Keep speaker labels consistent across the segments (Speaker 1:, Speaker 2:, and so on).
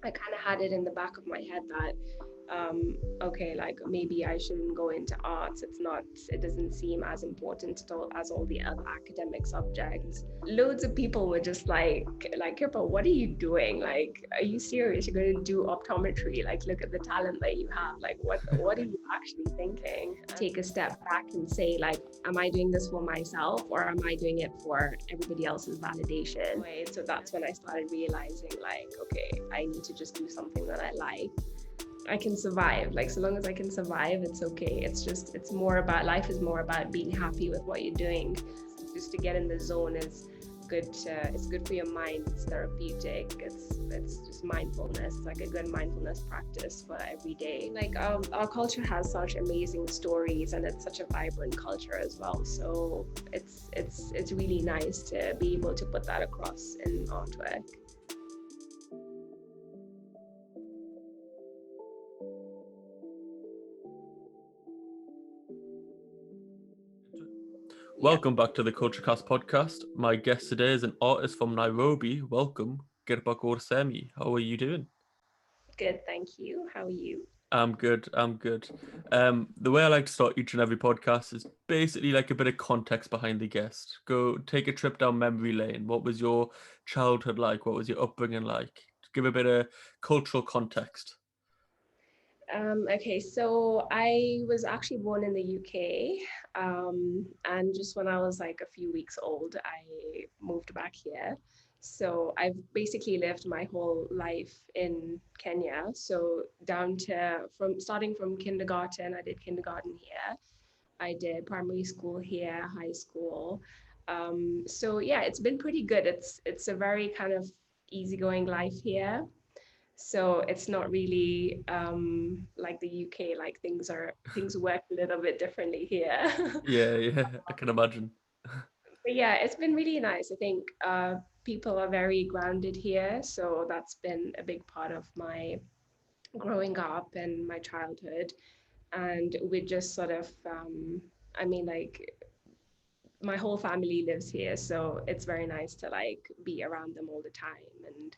Speaker 1: I kind of had it in the back of my head that okay, like maybe I shouldn't go into arts. It doesn't seem as important as all the other academic subjects. Loads of people were just like Kirpa, what are you doing? Like, are you serious? You're going to do optometry? Like, look at the talent that you have. Like, what are you actually thinking? Take a step back and say, like, am I doing this for myself or am I doing it for everybody else's validation? So that's when I started realizing, like, okay, I need to just do something that I like. I can survive. Like, so long as I can survive, it's okay. It's more about, life is more about being happy with what you're doing. Just to get in the zone is good. It's good for your mind. It's therapeutic. It's just mindfulness. It's like a good mindfulness practice for every day. Like, our culture has such amazing stories, and it's such a vibrant culture as well. So it's really nice to be able to put that across in artwork. Yeah.
Speaker 2: Welcome back to the KultureKast podcast. My guest today is an artist from Nairobi. Welcome, Kirpa Kaur Sehmi. How are you doing?
Speaker 1: Good, thank you. How are you?
Speaker 2: I'm good. I'm good. The way I like to start each and every podcast is basically like a bit of context behind the guest. Go take a trip down memory lane. What was your childhood like? What was your upbringing like? Give a bit of cultural context.
Speaker 1: Okay, so I was actually born in the UK, and just when I was like a few weeks old, I moved back here. So I've basically lived my whole life in Kenya. So down to from starting from kindergarten, I did kindergarten here. I did primary school here, high school. So yeah, it's been pretty good. It's a very kind of easygoing life here. So it's not really like the UK, like things work a little bit differently here.
Speaker 2: Yeah, yeah, I can imagine.
Speaker 1: But yeah, it's been really nice. I think people are very grounded here, so that's been a big part of my growing up and my childhood. And we just sort of, I mean, like my whole family lives here, so it's very nice to like be around them all the time. And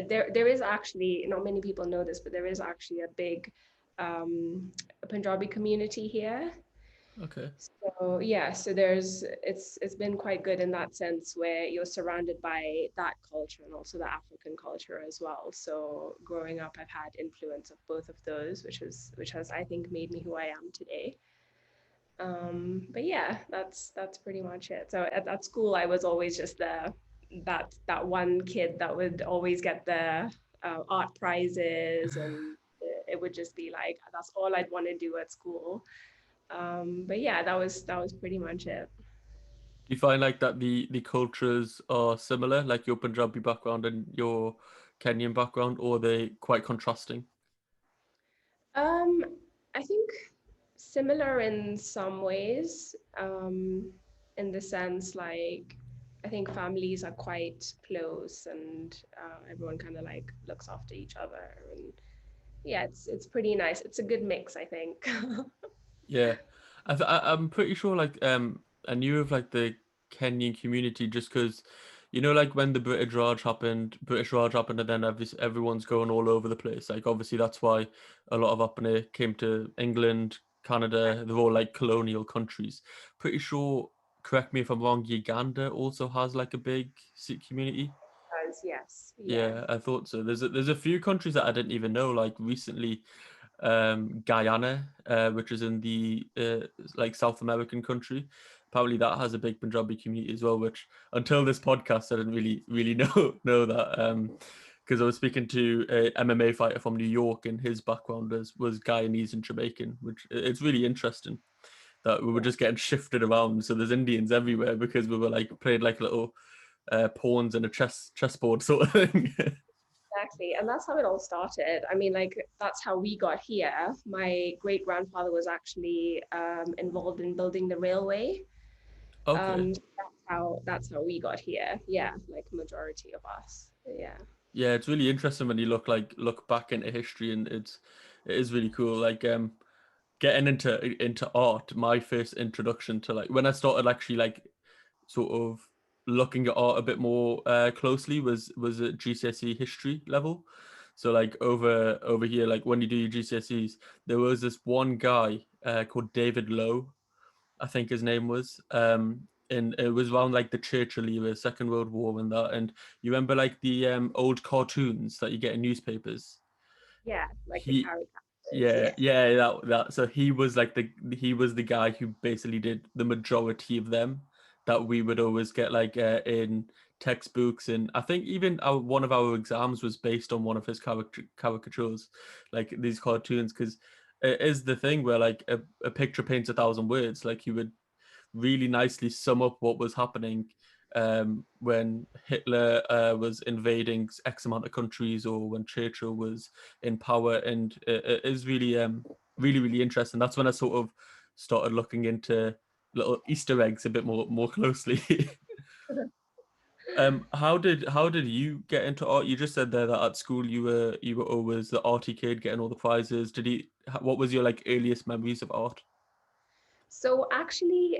Speaker 1: there is actually, not many people know this, but there is actually a big Punjabi community here.
Speaker 2: Okay.
Speaker 1: So yeah, so it's been quite good in that sense where you're surrounded by that culture and also the African culture as well. So growing up, I've had influence of both of those, which has I think made me who I am today. But yeah, that's pretty much it. So at school, I was always just that one kid that would always get the art prizes, and it would just be like that's all I'd want to do at school. But yeah, that was pretty much it.
Speaker 2: Do you find like that the cultures are similar, like your Punjabi background and your Kenyan background, or are they quite contrasting?
Speaker 1: Um, I think similar in some ways, in the sense like I think families are quite close, and everyone kind of like looks after each other, and yeah, it's pretty nice. It's a good mix, I think.
Speaker 2: Yeah, I'm pretty sure like I knew of like the Kenyan community just because you know like when the British Raj happened, and then everyone's going all over the place. Like obviously that's why a lot of Apane came to England, Canada. They're all like colonial countries. Pretty sure. Correct me if I'm wrong. Uganda also has like a big Sikh community.
Speaker 1: Yes, yeah.
Speaker 2: Yeah, I thought so. There's a few countries that I didn't even know. Like recently, Guyana, which is in the like South American country. Apparently, that has a big Punjabi community as well. Which until this podcast, I didn't really know that. Because I was speaking to a MMA fighter from New York, and his background was Guyanese and Jamaican, which it's really interesting that we were just getting shifted around. So there's Indians everywhere because we were like played like little pawns in a chessboard sort of thing.
Speaker 1: Exactly. And that's how it all started. I mean, like, that's how we got here. My great grandfather was actually involved in building the railway.
Speaker 2: Okay.
Speaker 1: That's how we got here. Yeah, like majority of us. Yeah.
Speaker 2: Yeah, it's really interesting when you look back into history, and it is really cool. Like getting into art, my first introduction to like when I started actually like sort of looking at art a bit more closely was at GCSE history level. So like over here, like when you do your GCSEs, there was this one guy called David Lowe, I think his name was. And it was around like the Churchill era, Second World War, and that. And you remember like the old cartoons that you get in newspapers.
Speaker 1: Yeah, like the
Speaker 2: He
Speaker 1: caricatures.
Speaker 2: yeah,
Speaker 1: Yeah.
Speaker 2: yeah, that. So he was like he was the guy who basically did the majority of them that we would always get like in textbooks, and I think even one of our exams was based on one of his caricatures, like these cartoons, because it is the thing where like a picture paints 1,000 words. Like he would really nicely sum up what was happening when Hitler was invading X amount of countries, or when Churchill was in power, and it is really, really interesting. That's when I sort of started looking into little Easter eggs a bit more closely. How did you get into art? You just said there that at school you were always the arty kid, getting all the prizes. What was your like earliest memories of art?
Speaker 1: So actually,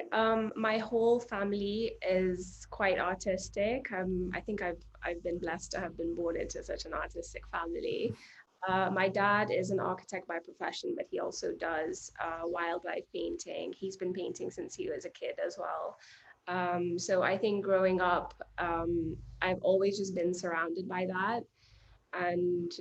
Speaker 1: my whole family is quite artistic. I think I've been blessed to have been born into such an artistic family. My dad is an architect by profession, but he also does wildlife painting. He's been painting since he was a kid as well. So I think growing up, I've always just been surrounded by that and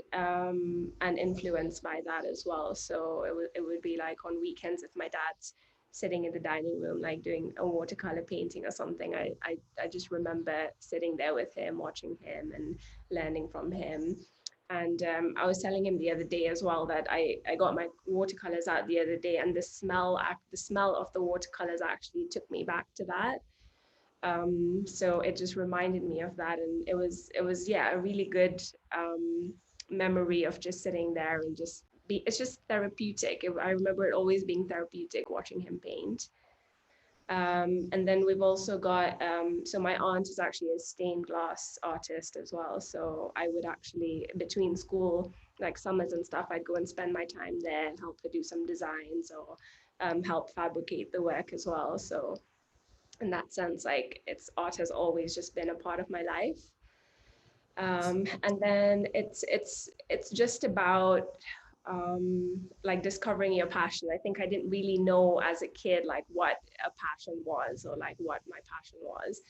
Speaker 1: influenced by that as well. So it would be like on weekends if my dad's sitting in the dining room like doing a watercolor painting or something. I just remember sitting there with him, watching him, and learning from him. And I was telling him the other day as well that I got my watercolors out the other day, and the smell of the watercolors actually took me back to that. So it just reminded me of that, and it was yeah, a really good memory of just sitting there and just be. It's just therapeutic. I remember it always being therapeutic watching him paint. And then we've also got so my aunt is actually a stained glass artist as well. So I would actually between school like summers and stuff, I'd go and spend my time there and help her do some designs or help fabricate the work as well. So in that sense, like it's art has always just been a part of my life. And then it's just about like discovering your passion. I think I didn't really know as a kid like what a passion was or like what my passion was.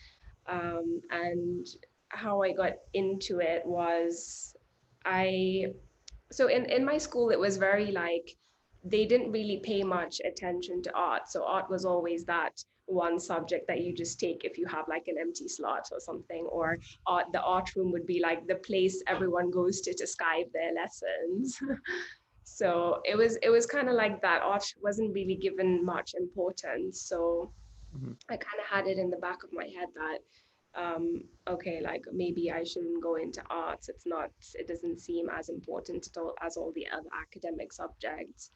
Speaker 1: And how I got into it was I so in my school it was very like they didn't really pay much attention to art, so art was always that one subject that you just take if you have like an empty slot or something, or the art room would be like the place everyone goes to Skype their lessons. So it was kind of like that. Art wasn't really given much importance, so
Speaker 2: Mhm.
Speaker 1: I kind of had it in the back of my head that okay, like maybe I shouldn't go into arts. It doesn't seem as important as all the other academic subjects.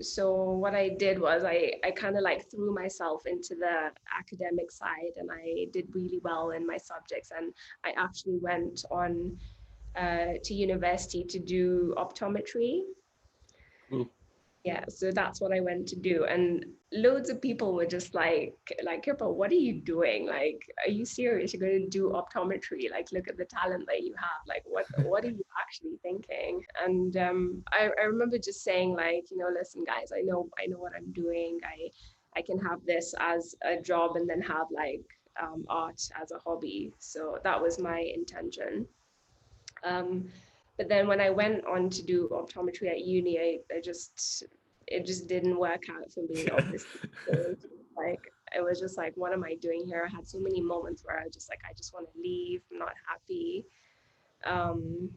Speaker 1: So what I did was I kind of like threw myself into the academic side, and I did really well in my subjects. And I actually went on to university to do optometry.
Speaker 2: Cool.
Speaker 1: Yeah, so that's what I went to do. And loads of people were just like, Kirpa, what are you doing? Like, are you serious? You're going to do optometry? Like, look at the talent that you have. Like, what are you actually thinking? And I remember just saying, like, listen, guys, I know what I'm doing. I can have this as a job and then have like art as a hobby. So that was my intention. Um, but then when I went on to do optometry at uni, it just didn't work out for me, obviously. So like it was just like, what am I doing here? I had so many moments where I just like I just want to leave. I'm not happy.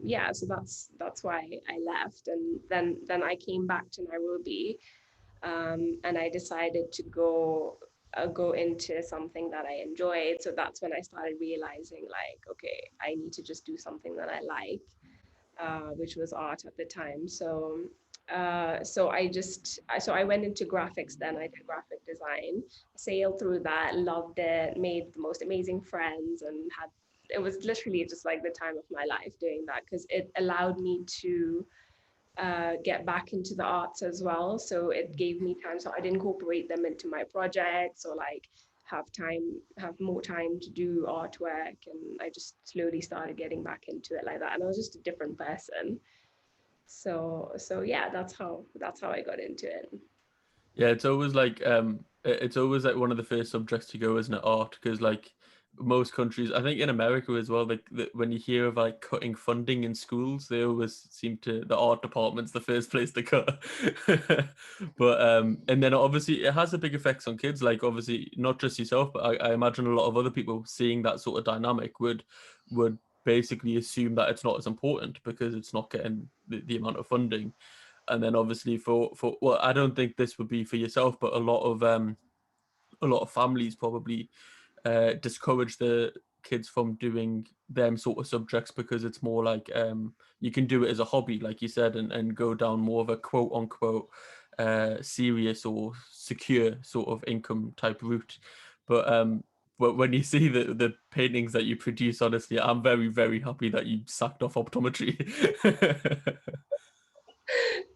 Speaker 1: Yeah, so that's why I left, and then I came back to Nairobi, and I decided to go into something that I enjoyed. So that's when I started realizing like, okay, I need to just do something that I like, which was art at the time. So I went into graphics. Then I did graphic design, sailed through that, loved it, made the most amazing friends, and had it was literally just like the time of my life doing that because it allowed me to get back into the arts as well. So it gave me time. So I'd incorporate them into my projects or like have more time to do artwork, and I just slowly started getting back into it like that. And I was just a different person. So yeah, that's how I got into it.
Speaker 2: Yeah, it's always like one of the first subjects to go, isn't it, art? Because like most countries, I think in America as well, like when you hear of like cutting funding in schools, they always seem to the art department's the first place to cut. But and then obviously it has a big effects on kids. Like obviously not just yourself, but I imagine a lot of other people seeing that sort of dynamic would basically assume that it's not as important because it's not getting the amount of funding. And then obviously for well, I don't think this would be for yourself, but a lot of families probably discourage the kids from doing them sort of subjects because it's more like you can do it as a hobby, like you said, and go down more of a quote unquote serious or secure sort of income type route. But when you see the paintings that you produce, honestly, I'm very, very happy that you sacked off optometry.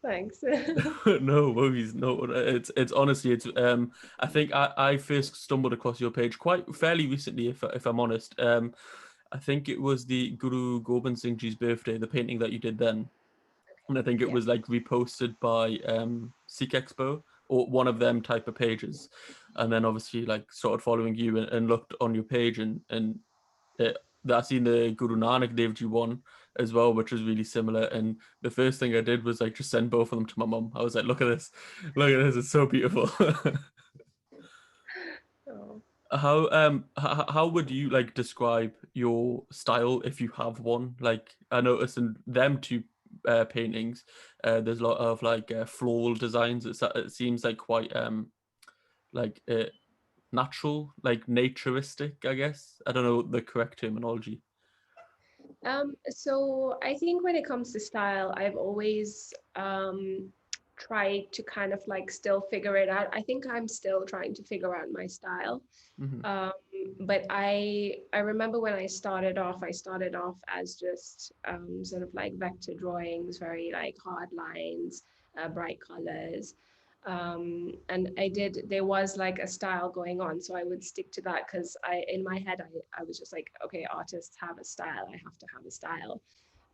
Speaker 1: Thanks.
Speaker 2: No worries, no. It's honestly, it's I think I first stumbled across your page quite fairly recently, if I'm honest. I think it was the Guru Gobind Singh Ji's birthday, the painting that you did then, and I think it
Speaker 1: Yeah.
Speaker 2: was like reposted by Sikh Expo or one of them type of pages, and then obviously like started following you and looked on your page and uh, I seen the Guru Nanak Dev Ji one as well, which was really similar. And the first thing I did was like just send both of them to my mum. I was like, look at this, it's so beautiful.
Speaker 1: Oh.
Speaker 2: How would you like describe your style if you have one? Like I noticed in them two paintings, there's a lot of like floral designs. It seems like quite like natural, like naturistic, I guess. I don't know the correct terminology.
Speaker 1: So I think when it comes to style, I've always tried to kind of like still figure it out. I think I'm still trying to figure out my style.
Speaker 2: Hmm.
Speaker 1: Um, but I remember when I started off as just sort of like vector drawings, very like hard lines, bright colors. And there was like a style going on. So I would stick to that because in my head, I was just like, okay, artists have a style. I have to have a style.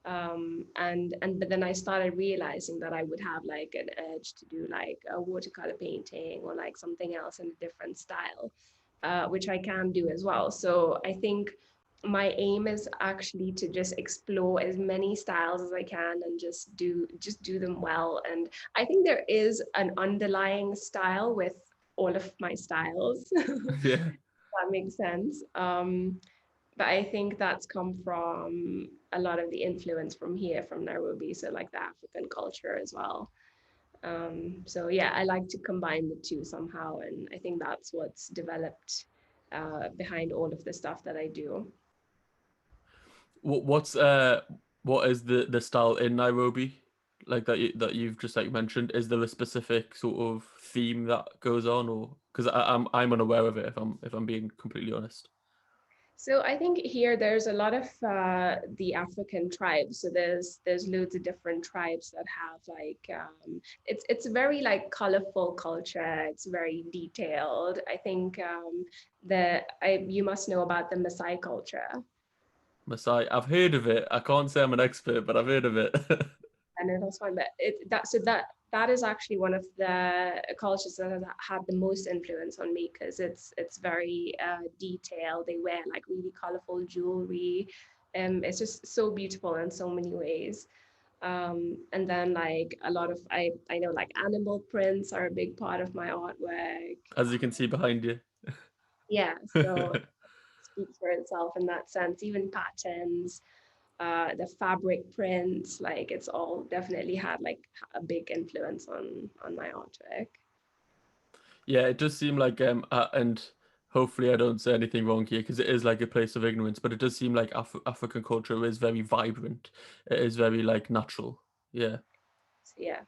Speaker 1: But then I started realizing that I would have like an urge to do like a watercolor painting or like something else in a different style, which I can do as well. So I think my aim is actually to just explore as many styles as I can and just do them well. And I think there is an underlying style with all of my styles.
Speaker 2: Yeah.
Speaker 1: That makes sense. But I think that's come from a lot of the influence from here, from Nairobi, so like the African culture as well. So yeah, I like to combine the two somehow, and I think that's what's developed behind all of the stuff that I do.
Speaker 2: What's what is the style in Nairobi like that you've just like mentioned? Is there a specific sort of theme that goes on, or because I'm unaware of it if I'm being completely honest.
Speaker 1: So I think here there's a lot of the African tribes. So there's loads of different tribes that have like it's a very like colorful culture. It's very detailed. I think you must know about the Maasai culture.
Speaker 2: Maasai, I've heard of it. I can't say I'm an expert, but I've heard of it.
Speaker 1: I know that's fine, but that is actually one of the cultures that has had the most influence on me because it's very detailed. They wear like really colorful jewelry. It's just so beautiful in so many ways. And then like a lot of I know like animal prints are a big part of my artwork.
Speaker 2: As you can see behind you.
Speaker 1: Yeah, so it speaks for itself in that sense. Even patterns, the fabric prints, like it's all definitely had like a big influence on my artwork.
Speaker 2: Yeah, it does seem like and hopefully I don't say anything wrong here because it is like a place of ignorance, but it does seem like African culture is very vibrant. It is very like natural. Yeah.
Speaker 1: So, yeah,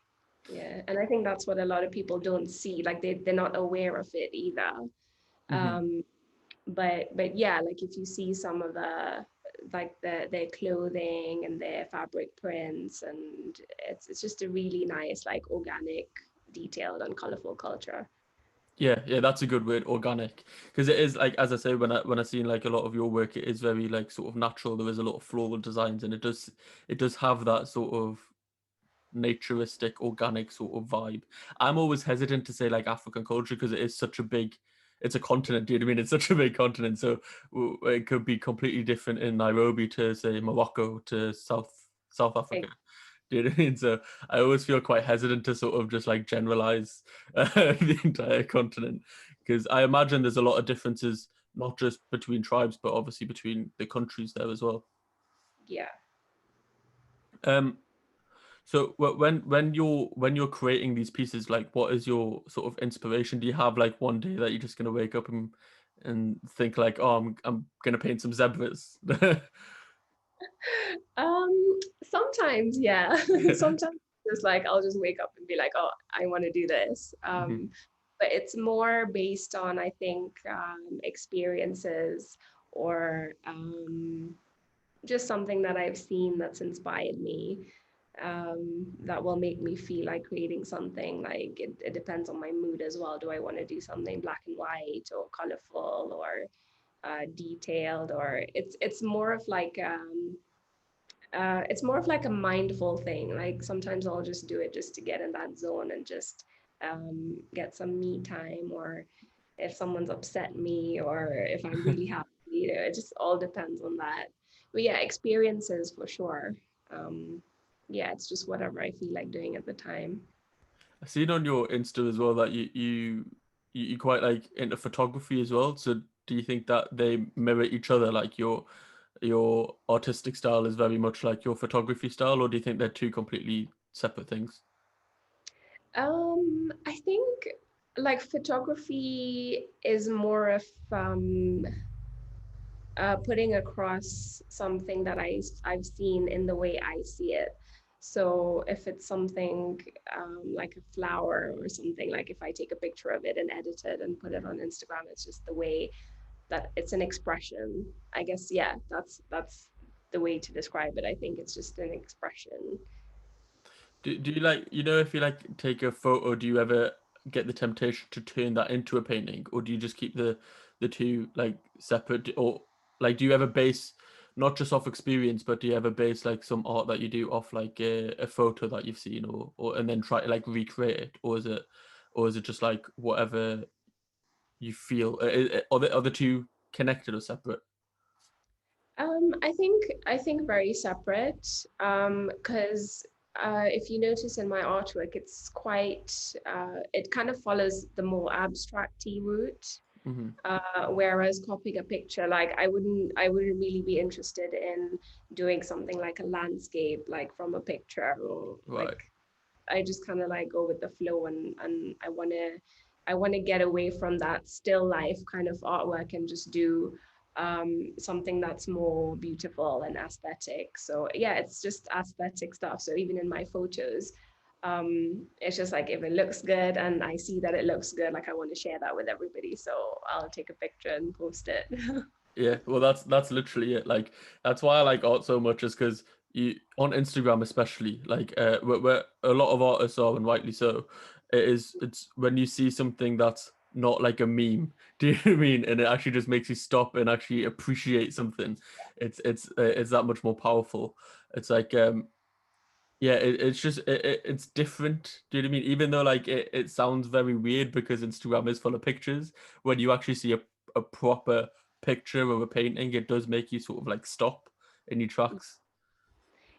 Speaker 1: yeah, and I think that's what a lot of people don't see. Like they're not aware of it either.
Speaker 2: Hmm.
Speaker 1: Um, but yeah, like if you see some of their clothing and their fabric prints, and it's just a really nice like organic, detailed and colorful culture.
Speaker 2: Yeah, that's a good word, organic, because it is like, as I say, when I see like a lot of your work, it is very like sort of natural. There is a lot of floral designs, and it does have that sort of naturistic, organic sort of vibe. I'm always hesitant to say like African culture because it is such a big, it's a continent. Do you know what I mean? It's such a big continent, so it could be completely different in Nairobi to say Morocco to South Africa.
Speaker 1: Like,
Speaker 2: Do you know what I mean? So I always feel quite hesitant to sort of just like generalize the entire continent, because I imagine there's a lot of differences, not just between tribes, but obviously between the countries there as well.
Speaker 1: yeah.
Speaker 2: Um, So when you're creating these pieces, like what is your sort of inspiration? Do you have like one day that you're just gonna wake up and think like, oh, I'm gonna paint some zebras?
Speaker 1: Sometimes, yeah. Sometimes it's like I'll just wake up and be like, oh, I want to do this.
Speaker 2: Mhm.
Speaker 1: But it's more based on, I think, experiences or just something that I've seen that's inspired me. That will make me feel like creating something. Like it depends on my mood as well. Do I want to do something black and white or colorful or detailed? Or it's more of like a mindful thing. Like sometimes I'll just do it just to get in that zone and just get some me time, or if someone's upset me, or if I'm really happy. It just all depends on that. But yeah, experiences for sure. Um, yeah, it's just whatever I feel like doing at the time.
Speaker 2: I've seen on your Insta as well that you quite like into photography as well. So do you think that they mirror each other? Like your artistic style is very much like your photography style, or do you think they're two completely separate things?
Speaker 1: I think like photography is more of putting across something that I've seen in the way I see it. So if it's something like a flower or something, like if I take a picture of it and edit it and put it on Instagram, it's just the way that it's an expression. I guess, yeah, that's the way to describe it. I think it's just an expression.
Speaker 2: Do you like, if you like take a photo, do you ever get the temptation to turn that into a painting, or do you just keep the two like separate, or like do you ever base not just off experience, but do you ever base like some art that you do off like a photo that you've seen, or and then try to like recreate it, or is it just like whatever you feel? Are the two connected or separate?
Speaker 1: I think very separate. Because if you notice in my artwork, it's quite it kind of follows the more abstract-y route.
Speaker 2: Hmm.
Speaker 1: Whereas copying a picture, like I wouldn't really be interested in doing something like a landscape, like from a picture, or
Speaker 2: Right.
Speaker 1: like I just kind of like go with the flow, and I want to get away from that still life kind of artwork and just do something that's more beautiful and aesthetic. So yeah, it's just aesthetic stuff. So even in my photos, it's just like if it looks good and I see that it looks good, like I want to share that with everybody. So I'll take a picture and post it.
Speaker 2: Yeah, well, that's literally it. Like that's why I like art so much, is because you on Instagram especially, like where a lot of artists are, and rightly so. It's when you see something that's not like a meme. Do you know what I mean? And it actually just makes you stop and actually appreciate something. It's that much more powerful. It's like yeah, it's just it's different. Do you know what I mean? Even though like it sounds very weird because Instagram is full of pictures, when you actually see a proper picture of a painting, it does make you sort of like stop in your tracks.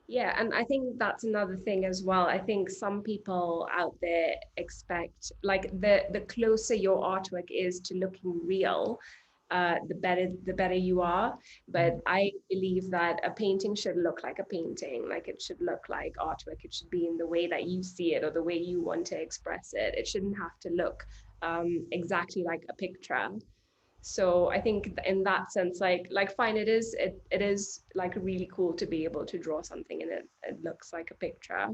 Speaker 1: Yeah, and I think that's another thing as well. I think some people out there expect like the closer your artwork is to looking real, the better you are.
Speaker 2: Mhm.
Speaker 1: But I believe that a painting should look like a painting, like it should look like artwork. It should be in the way that you see it or the way you want to express it. It shouldn't have to look exactly like a picture. So I think in that sense, like fine, it is like really cool to be able to draw something and it looks like a picture.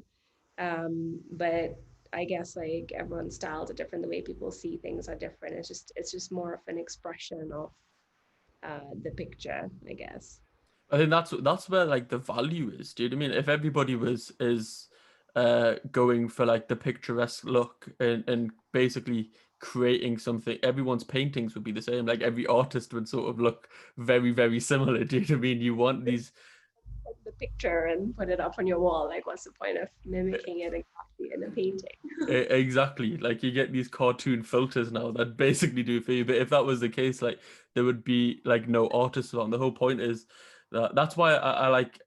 Speaker 1: But I guess like everyone's styles are different, the way people see things are different. It's just more of an expression of the picture, I guess.
Speaker 2: I think that's where like the value is. Do you know what I mean? If everybody was is going for like the picturesque look and basically creating something, everyone's paintings would be the same. Like every artist would sort of look very, very similar. Do you know what I mean? You want these
Speaker 1: The picture and put it up on your wall. Like, what's the point of mimicking it exactly in a painting?
Speaker 2: exactly, like you get these cartoon filters now that basically do it for you. But if that was the case, like there would be like no artists around. The whole point is that that's why I like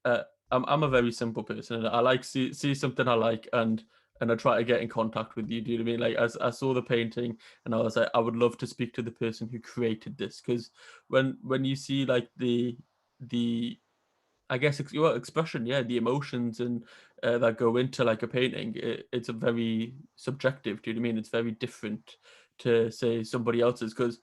Speaker 2: I'm a very simple person, and I like see something I like, and I try to get in contact with you. Do you know what I mean? Like as I saw the painting and I was like, I would love to speak to the person who created this, because when you see like the I guess your expression, yeah, the emotions and that go into like a painting, it's a very subjective. Do you know what I mean? It's very different to say somebody else's, because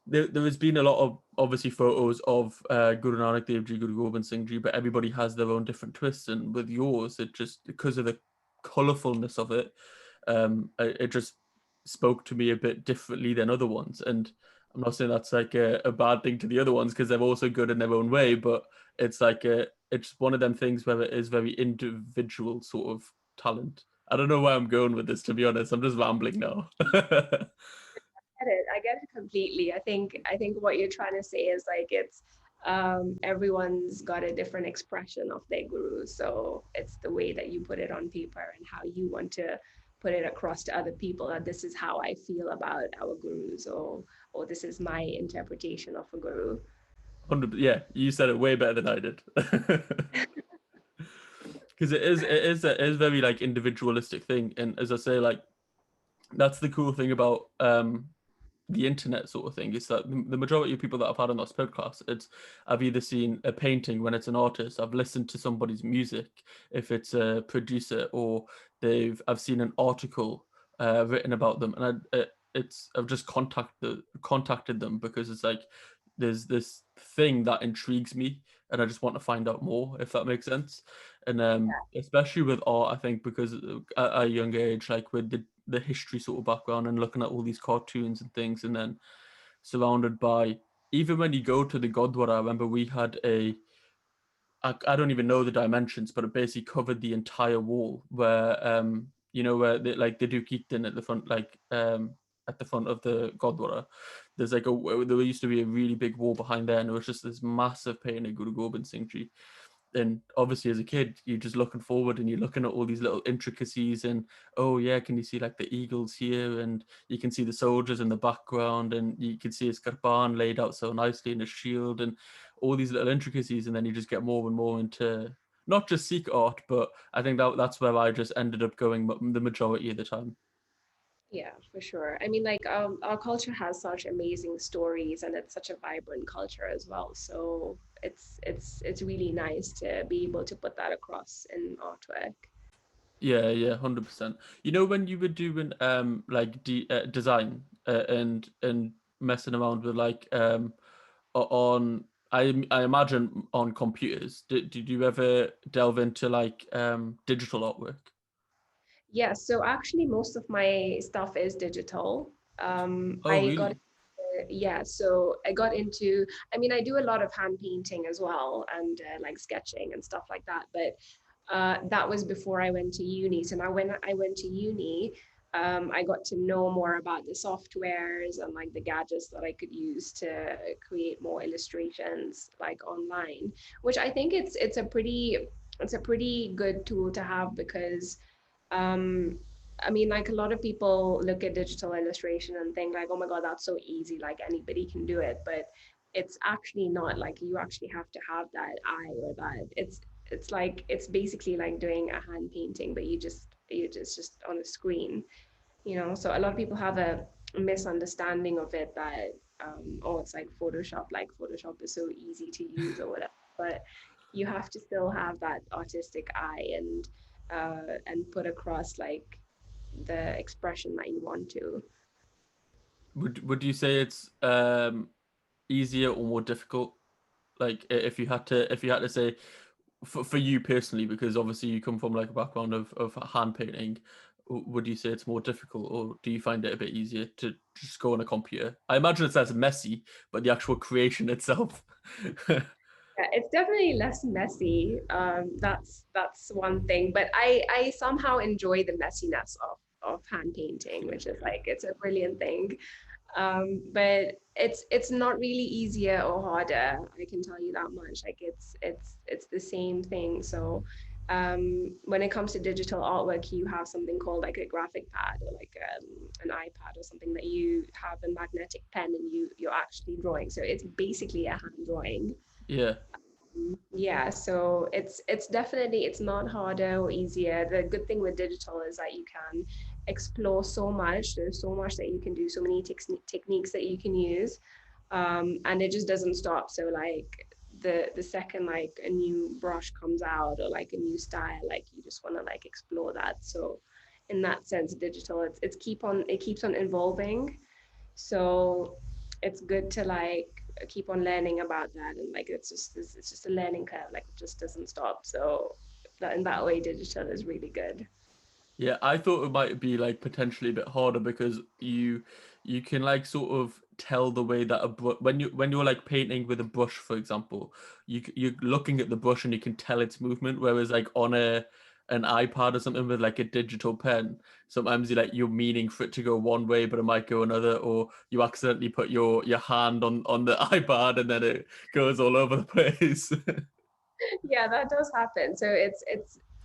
Speaker 2: there has been a lot of obviously photos of Guru Nanak Dev Ji, Guru Gobind Singh Ji, but everybody has their own different twists, and with yours, it just because of the colorfulness of it, it just spoke to me a bit differently than other ones. And I'm not saying that's like a bad thing to the other ones, because they're also good in their own way, but it's like it's one of them things where it is very individual sort of talent. I don't know where I'm going with this, to be honest. I'm just rambling now.
Speaker 1: I get it completely. I think what you're trying to say is like it's everyone's got a different expression of their guru. So it's the way that you put it on paper and how you want to put it across to other people that this is how I feel about our gurus, or this is my interpretation of a guru.
Speaker 2: 100, yeah, you said it way better than I did. Because it is very like individualistic thing, and as I say, like that's the cool thing about the internet sort of thing, is that the majority of people that I've had on this podcast, it's I've either seen a painting when it's an artist, I've listened to somebody's music if it's a producer, or I've seen an article written about them, and I've just contacted them because it's like there's this thing that intrigues me, and I just want to find out more, if that makes sense. And especially with art, I think because at a young age, like with the history sort of background and looking at all these cartoons and things, and then surrounded by, even when you go to the Godwara, I remember we had I don't even know the dimensions, but it basically covered the entire wall where where they do kirtan at the front, like at the front of the Godwara. There's like there used to be a really big wall behind there, and it was just this massive painting of Guru Gobind Singh Ji. And obviously as a kid you're just looking forward and you're looking at all these little intricacies, and oh yeah, can you see like the eagles here, and you can see the soldiers in the background, and you can see his kirpan laid out so nicely in his shield, and all these little intricacies, and then you just get more and more into not just Sikh art, but I think that's where I just ended up going the majority of the time.
Speaker 1: Yeah, for sure. I mean, like our culture has such amazing stories, and it's such a vibrant culture as well. So it's really nice to be able to put that across in artwork.
Speaker 2: Yeah, 100%. You know, when you were doing like design and messing around with like on I imagine on computers, did you ever delve into like digital artwork?
Speaker 1: Yeah, so actually most of my stuff is digital.
Speaker 2: Oh,
Speaker 1: I got
Speaker 2: really?
Speaker 1: yeah, so I got into, I mean, I do a lot of hand painting as well, and like sketching and stuff like that. But that was before I went to uni. So now when I went to uni, I got to know more about the softwares and like the gadgets that I could use to create more illustrations like online, which I think it's a pretty good tool to have because um I mean, like a lot of people look at digital illustration and think like, oh my God, that's so easy, like anybody can do it. But it's actually not. Like you actually have to have that eye, or that it's like it's basically like doing a hand painting, but you just on a screen, So a lot of people have a misunderstanding of it that oh, it's like Photoshop, like Photoshop is so easy to use or whatever. But you have to still have that artistic eye and put across like the expression that you want to.
Speaker 2: Would you say it's easier or more difficult? Like if you had to say for you personally, because obviously you come from like a background of hand painting, would you say it's more difficult, or do you find it a bit easier to just go on a computer? I imagine it's less messy, but the actual creation itself.
Speaker 1: Yeah, it's definitely less messy. That's one thing, but I somehow enjoy the messiness of hand painting, which is like, it's a brilliant thing. But it's not really easier or harder, I can tell you that much. Like it's the same thing. So when it comes to digital artwork, you have something called like a graphic pad, or like an iPad or something, that you have a magnetic pen and you're actually drawing. So it's basically a hand drawing.
Speaker 2: Yeah.
Speaker 1: Yeah, so it's definitely, it's not harder or easier. The good thing with digital is that you can explore so much. There's so much that you can do, so many techniques that you can use, and it just doesn't stop. So like the second like a new brush comes out, or like a new style, like you just want to like explore that. So in that sense, digital, it keeps on evolving. So it's good to like keep on learning about that, and like it's just a learning curve, like it just doesn't stop. So that in that way, digital is really good.
Speaker 2: Yeah, I thought it might be like potentially a bit harder because you can like sort of tell the way that when you're like painting with a brush, for example, you're looking at the brush and you can tell its movement. Whereas like on an iPad or something with like a digital pen, sometimes you're meaning for it to go one way, but it might go another, or you accidentally put your hand on the iPad and then it goes all over the place.
Speaker 1: Yeah, that does happen. So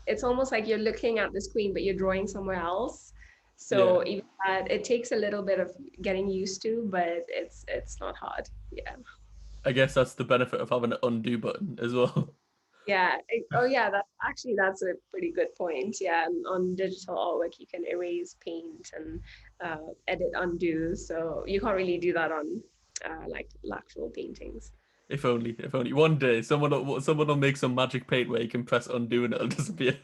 Speaker 1: it's almost like you're looking at the screen, but you're drawing somewhere else.
Speaker 2: Yeah.
Speaker 1: So even that, it takes a little bit of getting used to, but it's not hard. Yeah.
Speaker 2: I guess that's the benefit of having an undo button as well.
Speaker 1: Yeah. Oh, yeah. That's a pretty good point. Yeah. And on digital artwork, you can erase, paint, and edit, undo. So you can't really do that on like actual paintings.
Speaker 2: If only, if only. One day, someone will make some magic paint where you can press undo and it'll disappear.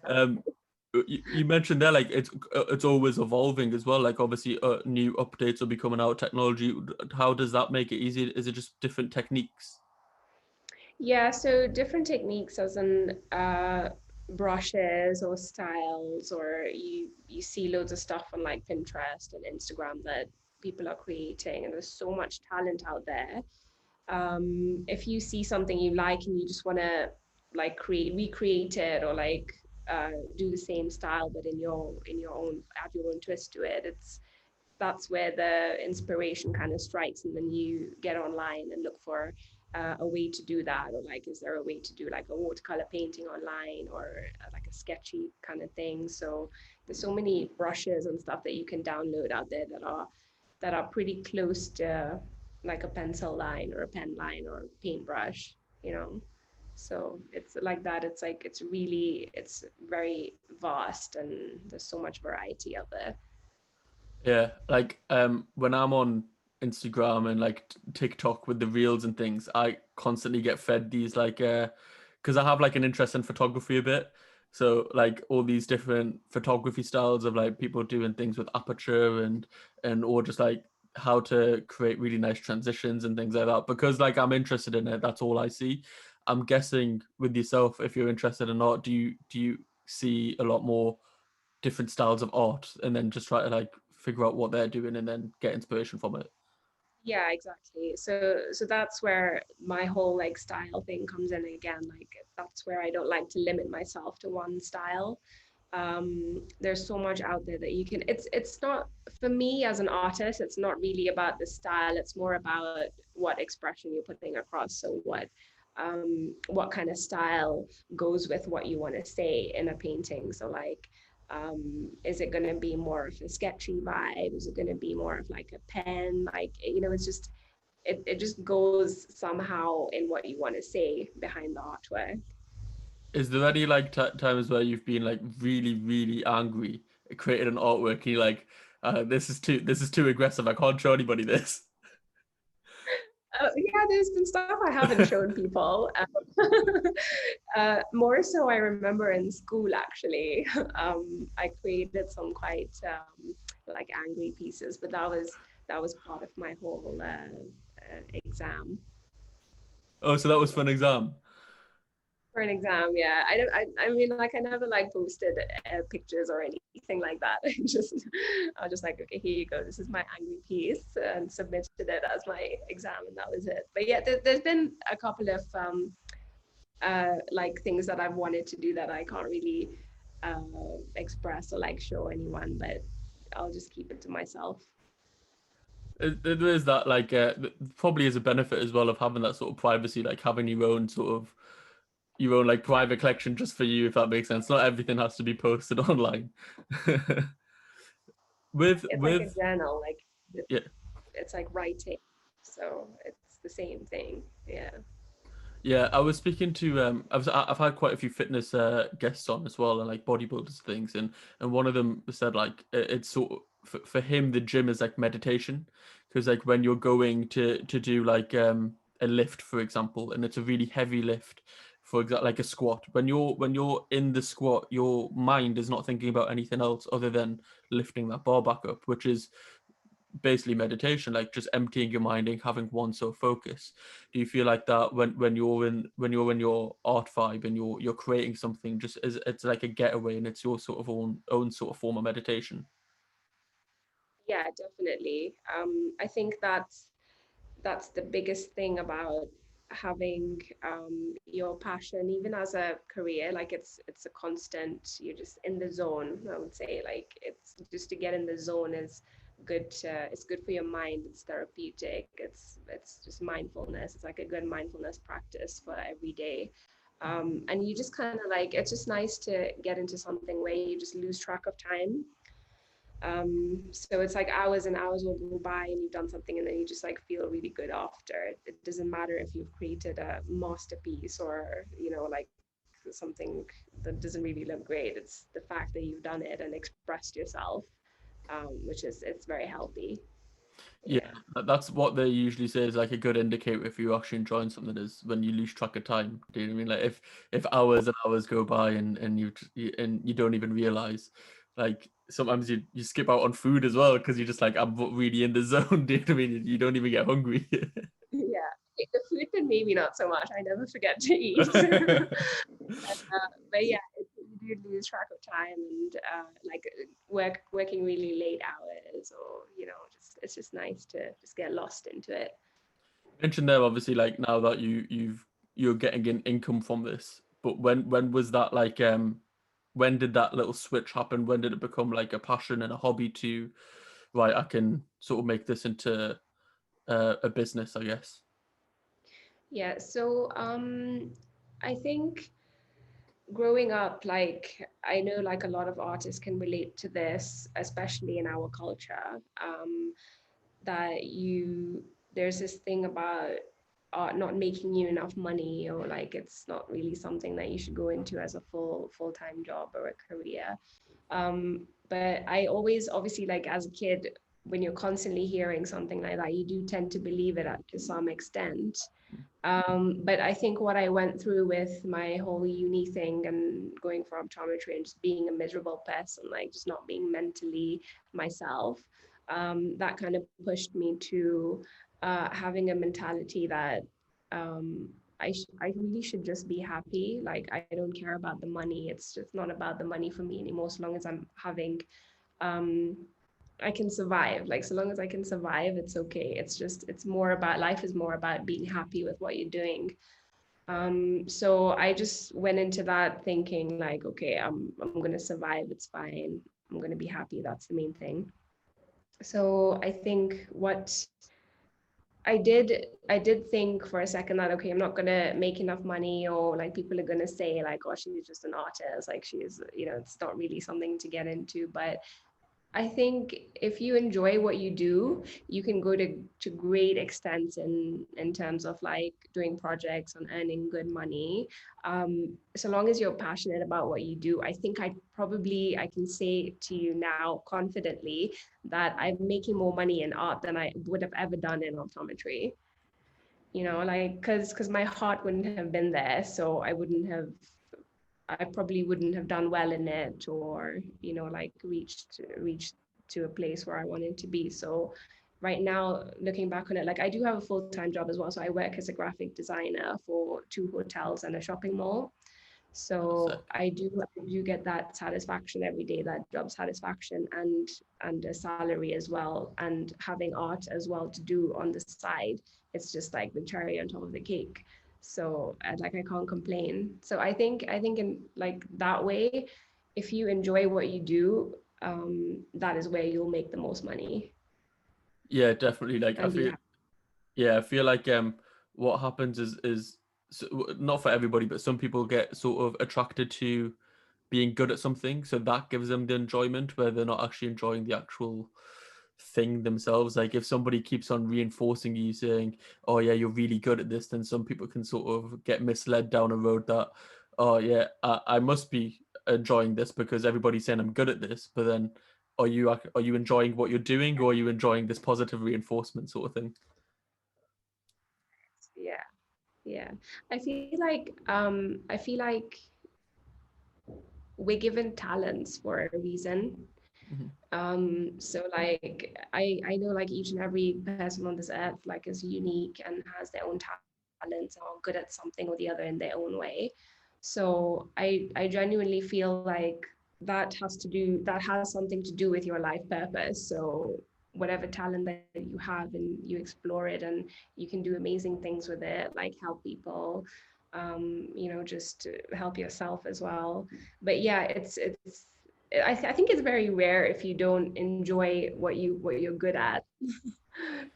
Speaker 2: um, you mentioned there like it's always evolving as well. Like obviously, new updates will be coming out. Technology. How does that make it easy? Is it just different techniques?
Speaker 1: Yeah. So different techniques, as in brushes or styles, or you see loads of stuff on like Pinterest and Instagram that people are creating, and there's so much talent out there. If you see something you like and you just want to like recreate it, or like do the same style but in your own, add your own twist to it, that's where the inspiration kind of strikes, and then you get online and look for a way to do that, or like is there a way to do like a watercolor painting online, or like a sketchy kind of thing. So there's so many brushes and stuff that you can download out there that are pretty close to like a pencil line or a pen line or a paintbrush, you know. So it's like that. It's like it's very vast, and there's so much variety out there.
Speaker 2: Yeah, like when I'm on Instagram and like TikTok with the reels and things, I constantly get fed these like because I have like an interest in photography a bit. So like all these different photography styles of like people doing things with aperture and or just like how to create really nice transitions and things like that. Because like I'm interested in it, that's all I see. I'm guessing with yourself, if you're interested or not, do you see a lot more different styles of art and then just try to like figure out what they're doing and then get inspiration from it?
Speaker 1: Yeah, exactly. So that's where my whole like style thing comes in again. Like that's where I don't like to limit myself to one style. There's so much out there that you can, it's not, for me as an artist, it's not really about the style, it's more about what expression you're putting across. So what kind of style goes with what you want to say in a painting. So like is it going to be more of a sketchy vibe, is it going to be more of like a pen, like, you know, it's just it just goes somehow in what you want to say behind the artwork.
Speaker 2: Is there any like times where you've been like really really angry, created an artwork and you're like this is too aggressive, I can't show anybody this?
Speaker 1: Yeah, there's been stuff I haven't shown people. More so, I remember in school actually, I created some quite like angry pieces, but that was part of my whole exam.
Speaker 2: Oh, so that was for an exam.
Speaker 1: For an exam, yeah. I don't. I mean, like, I never like posted pictures or anything like that. I was just like, okay, here you go. This is my angry piece, and submitted it as my exam, and that was it. But yeah, there's been a couple of like things that I've wanted to do that I can't really express or like show anyone, but I'll just keep it to myself.
Speaker 2: There is that, like, probably is a benefit as well of having that sort of privacy, like having your own sort of your own like private collection just for you, if that makes sense. Not everything has to be posted online.
Speaker 1: It's like a
Speaker 2: with
Speaker 1: journal, like
Speaker 2: Yeah.
Speaker 1: it's like writing, so it's the same thing. Yeah.
Speaker 2: Yeah, I was speaking to I've had quite a few fitness guests on as well, and like bodybuilders things, and one of them said like it's sort of for him the gym is like meditation, because like when you're going to do like a lift, for example, and it's a really heavy lift, for example like a squat, when you're in the squat, your mind is not thinking about anything else other than lifting that bar back up, which is basically meditation, like just emptying your mind and having one sole focus. Do you feel like that when you're in your art vibe and you're creating something, just as it's like a getaway and it's your sort of own sort of form of meditation?
Speaker 1: Yeah, definitely. I think that's the biggest thing about having your passion, even as a career. Like it's a constant. You're just in the zone. I would say like it's just to get in the zone is good. It's good for your mind. It's therapeutic. It's just mindfulness. It's like a good mindfulness practice for every day. And you just kind of like it's just nice to get into something where you just lose track of time. So it's like hours and hours will go by and you've done something and then you just like feel really good after. It doesn't matter if you've created a masterpiece or, like something that doesn't really look great. It's the fact that you've done it and expressed yourself, which is, it's very healthy.
Speaker 2: Yeah,
Speaker 1: Yeah.
Speaker 2: that's what they usually say is like a good indicator if you're actually enjoying something, is when you lose track of time. Do you know what I mean? Like if hours and hours go by and you don't even realize, like sometimes you skip out on food as well because you're just like, I'm really in the zone. Do you know what I mean? You don't even get hungry.
Speaker 1: Yeah. The food, then maybe not so much. I never forget to eat. But yeah, you do lose track of time and like working really late hours, or just it's just nice to just get lost into it.
Speaker 2: Mentioned there, obviously, like now that you're getting an income from this, but when was that like when did that little switch happen? When did it become like a passion and a hobby to, right, I can sort of make this into a business, I guess.
Speaker 1: Yeah, so I think growing up, like I know like a lot of artists can relate to this, especially in our culture. That there's this thing about art not making you enough money, or like it's not really something that you should go into as a full-time job or a career. But I always, obviously, like as a kid, when you're constantly hearing something like that, you do tend to believe it to some extent. But I think what I went through with my whole uni thing and going for optometry and just being a miserable person, like just not being mentally myself, that kind of pushed me to having a mentality that I really should just be happy. Like I don't care about the money. It's just not about the money for me anymore. So long as I'm having um, I can survive. Like so long as I can survive, it's okay. It's just it's more about life is more about being happy with what you're doing. So I just went into that thinking like, okay, I'm gonna survive. It's fine. I'm gonna be happy. That's the main thing. So I think what I did think for a second that okay, I'm not gonna make enough money, or like people are gonna say like, oh, she's just an artist, like she's, it's not really something to get into. But I think if you enjoy what you do, you can go to great extents in terms of like doing projects and earning good money. So long as you're passionate about what you do, I think I can say to you now confidently that I'm making more money in art than I would have ever done in optometry. Like because my heart wouldn't have been there, so I probably wouldn't have done well in it, or like reached to a place where I wanted to be. So right now, looking back on it, like I do have a full-time job as well. So I work as a graphic designer for two hotels and a shopping mall.
Speaker 2: That's
Speaker 1: So
Speaker 2: sick.
Speaker 1: I do get that satisfaction every day, that job satisfaction, and a salary as well, and having art as well to do on the side. It's just like the cherry on top of the cake. So like I can't complain. So I think in like that way, if you enjoy what you do, that is where you'll make the most money
Speaker 2: Yeah, definitely. Like I
Speaker 1: and be
Speaker 2: feel,
Speaker 1: happy.
Speaker 2: yeah, I feel like what happens is not for everybody, but some people get sort of attracted to being good at something, so that gives them the enjoyment where they're not actually enjoying the actual thing themselves. Like if somebody keeps on reinforcing you saying, oh yeah, you're really good at this, then some people can sort of get misled down a road that, oh yeah, I must be enjoying this because everybody's saying I'm good at this. But then are you enjoying what you're doing, or are you enjoying this positive reinforcement sort of thing?
Speaker 1: Yeah, yeah. I feel like we're given talents for a reason.
Speaker 2: Hmm.
Speaker 1: So like I know like each and every person on this earth like is unique and has their own talents and are good at something or the other in their own way. So I genuinely feel like that has something to do with your life purpose. So whatever talent that you have and you explore it and you can do amazing things with it, like help people, just to help yourself as well. But yeah, I think it's very rare if you don't enjoy what you're good at.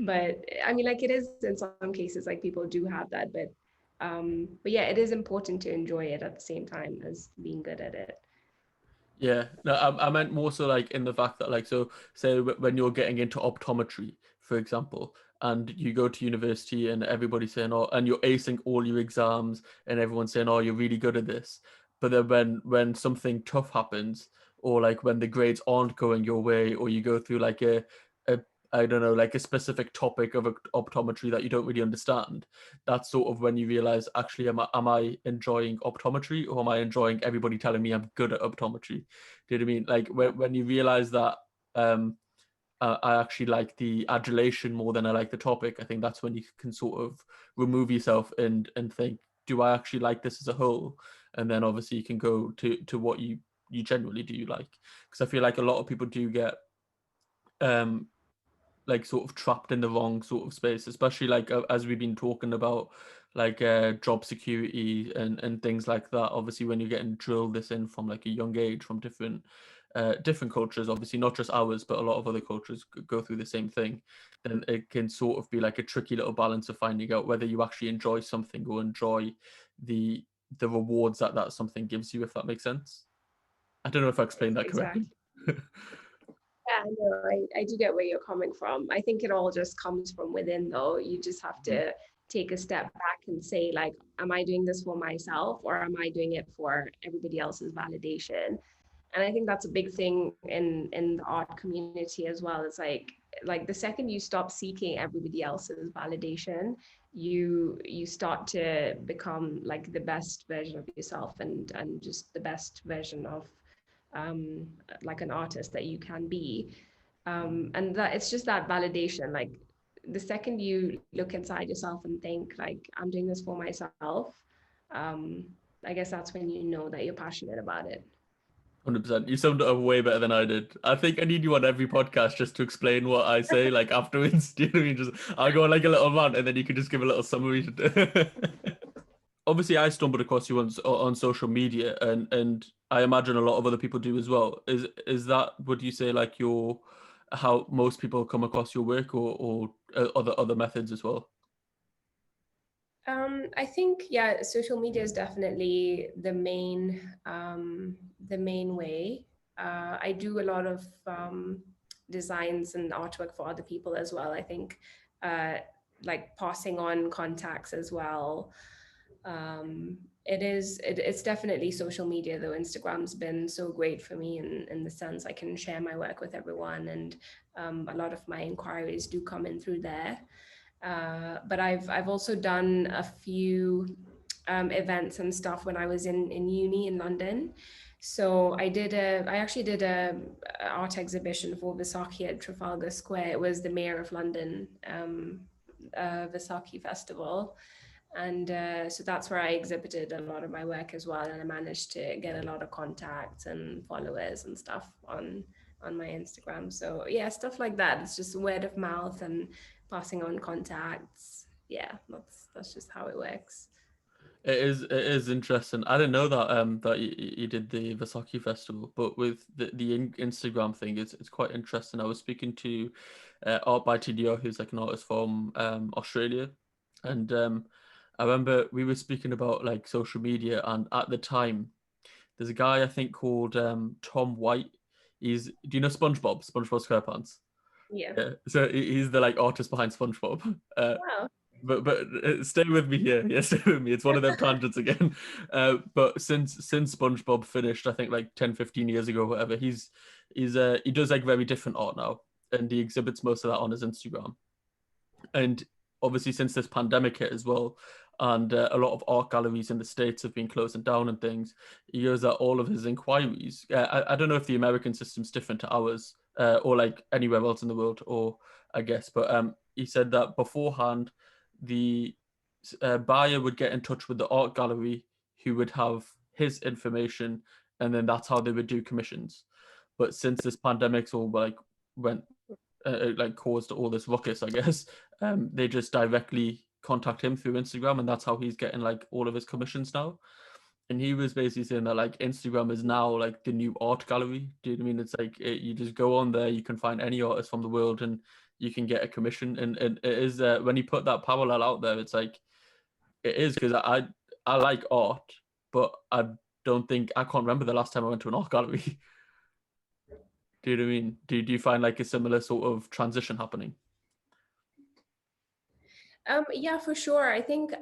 Speaker 1: But I mean, like it is in some cases, like people do have that, but yeah, it is important to enjoy it at the same time as being good at it.
Speaker 2: Yeah, no, I meant more so like in the fact that like, so say when you're getting into optometry, for example, and you go to university and everybody's saying, oh, and you're acing all your exams and everyone's saying, oh, you're really good at this. But then when something tough happens, or like when the grades aren't going your way, or you go through like a I don't know, like a specific topic of optometry that you don't really understand, that's sort of when you realize, actually, am I enjoying optometry, or am I enjoying everybody telling me I'm good at optometry? Do you know what I mean? Like when you realize that um, I actually like the adulation more than I like the topic, I think that's when you can sort of remove yourself and think, do I actually like this as a whole? And then obviously you can go to what you genuinely do like. Because I feel like a lot of people do get um like sort of trapped in the wrong sort of space, especially like as we've been talking about, like job security and things like that. Obviously when you're getting drilled this in from like a young age from different cultures, obviously not just ours, but a lot of other cultures go through the same thing, then it can sort of be like a tricky little balance of finding out whether you actually enjoy something or enjoy the the rewards that something gives you, if that makes sense. I don't know if I explained that correctly.
Speaker 1: Exactly. Yeah, no, I do get where you're coming from. I think it all just comes from within, though. You just have
Speaker 2: Mhm.
Speaker 1: to take a step back and say, like, am I doing this for myself or am I doing it for everybody else's validation? And I think that's a big thing in the art community as well. It's like the second you stop seeking everybody else's validation, you start to become like the best version of yourself and just the best version of um, like an artist that you can be. And that it's just that validation. Like the second you look inside yourself and think like, I'm doing this for myself, um, I guess that's when you know that you're passionate about it.
Speaker 2: 100%. You summed it up way better than I did. I think I need you on every podcast just to explain what I say, like afterwards. Do you know what I mean? Just I'll go on like a little rant, and then you can just give a little summary. Obviously, I stumbled across you on social media, and I imagine a lot of other people do as well. Is that, would you say, like your how most people come across your work, or other methods as well?
Speaker 1: I think yeah, social media is definitely the main way. I do a lot of designs and artwork for other people as well. I think uh, like passing on contacts as well. It's definitely social media though. Instagram's been so great for me in the sense I can share my work with everyone, and a lot of my inquiries do come in through there. But I've also done a few events and stuff when I was in uni in London. So I actually did a art exhibition for Visakhi at Trafalgar Square. It was the Mayor of London Visakhi Festival, and so that's where I exhibited a lot of my work as well, and I managed to get a lot of contacts and followers and stuff on my Instagram. So yeah, stuff like that. It's just word of mouth and passing on contacts. Yeah, that's just how it works.
Speaker 2: It is interesting. I didn't know that that you did the Vasaki festival, but with the Instagram thing, it's quite interesting. I was speaking to Art by TDR, who's like an artist from Australia, and I remember we were speaking about like social media, and at the time, there's a guy I think called Tom White. Do you know SpongeBob? SpongeBob SquarePants.
Speaker 1: Yeah.
Speaker 2: Yeah, so he's the like artist behind SpongeBob.
Speaker 1: Wow.
Speaker 2: But stay with me here. Yeah, stay with me. It's one of them tangents again. But since SpongeBob finished, I think like 10, 15 years ago, whatever, he does like very different art now, and he exhibits most of that on his Instagram. And obviously, since this pandemic hit as well, and a lot of art galleries in the States have been closing down and things, he goes that all of his inquiries. I don't know if the American system's different to ours, or like anywhere else in the world, or I guess, but he said that beforehand, the buyer would get in touch with the art gallery who would have his information, and then that's how they would do commissions. But since this pandemic's all like went like caused all this ruckus, I guess, they just directly contact him through Instagram, and that's how he's getting like all of his commissions now. And he was basically saying that like Instagram is now like the new art gallery. Do you know what I mean? It's like you just go on there, you can find any artist from the world, and you can get a commission. And it is when you put that parallel out there, it's like it is because I like art, but I don't think I can't remember the last time I went to an art gallery. Do you know what I mean? Do you find like a similar sort of transition happening?
Speaker 1: Yeah, for sure. I think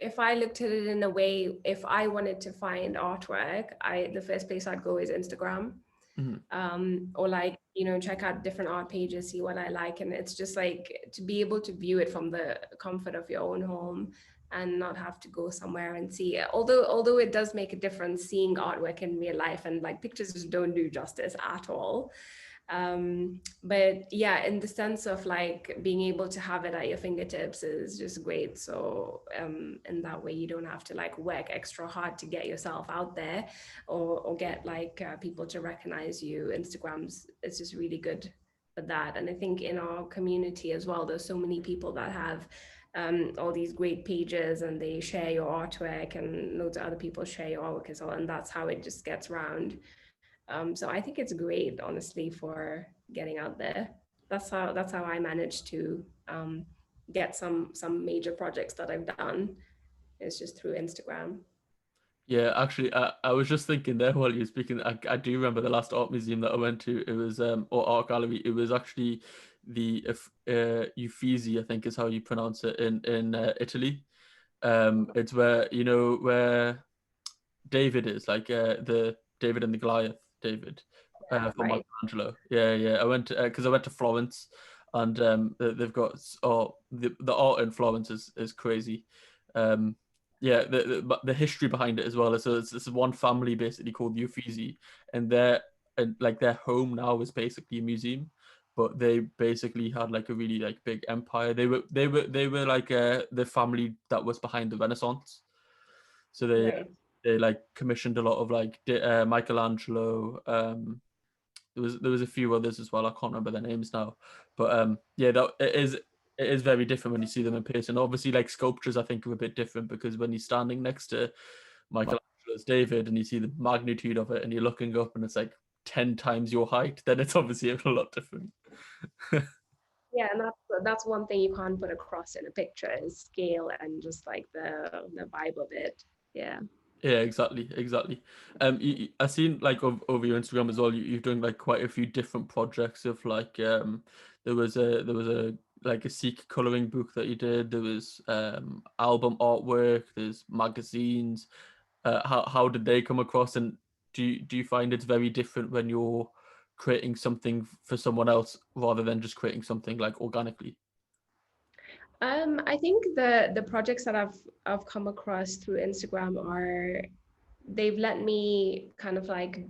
Speaker 1: if I looked at it in a way, if I wanted to find artwork, the first place I'd go is Instagram.
Speaker 2: Mhm.
Speaker 1: Or like, check out different art pages, see what I like. And it's just like to be able to view it from the comfort of your own home and not have to go somewhere and see it. Although it does make a difference seeing artwork in real life, and like pictures just don't do justice at all. But yeah, in the sense of like being able to have it at your fingertips is just great. So in that way, you don't have to like work extra hard to get yourself out there, or get like people to recognize you. Instagram's it's just really good for that. And I think in our community as well, there's so many people that have all these great pages, and they share your artwork, and loads of other people share your artwork as well, and that's how it just gets around. So I think it's great, honestly, for getting out there. That's how I managed to get some major projects that I've done. It's just through Instagram.
Speaker 2: Yeah, actually, I was just thinking there while you were speaking. I do remember the last art museum that I went to. It was or art gallery. It was actually the Uffizi, I think is how you pronounce it in Italy. It's where where David is, like the David and the Goliath, David, from
Speaker 1: Right.
Speaker 2: Michelangelo. Yeah, yeah. I went because I went to Florence, and they've got the art in Florence is crazy. Um, yeah, the history behind it as well. So it's one family basically called the Uffizi, and their home now is basically a museum. But they basically had like a really like big empire. They were like the family that was behind the Renaissance. So
Speaker 1: Right.
Speaker 2: they like commissioned a lot of like Michelangelo. There was a few others as well. I can't remember their names now, but yeah, that it is very different when you see them in person. Obviously, like sculptures, I think are a bit different because when you're standing next to Michelangelo's David and you see the magnitude of it, and you're looking up and it's like 10 times your height, then it's obviously a lot different.
Speaker 1: Yeah, and that's one thing you can't put across in a picture is scale and just like the vibe of it. Yeah.
Speaker 2: Yeah, exactly, exactly. I seen like over your Instagram as well. You've done like quite a few different projects of like there was a like a Sikh coloring book that you did. There was album artwork. There's magazines. How did they come across? And do you find it's very different when you're creating something for someone else rather than just creating something like organically?
Speaker 1: I think the projects that I've come across through Instagram are they've let me kind of like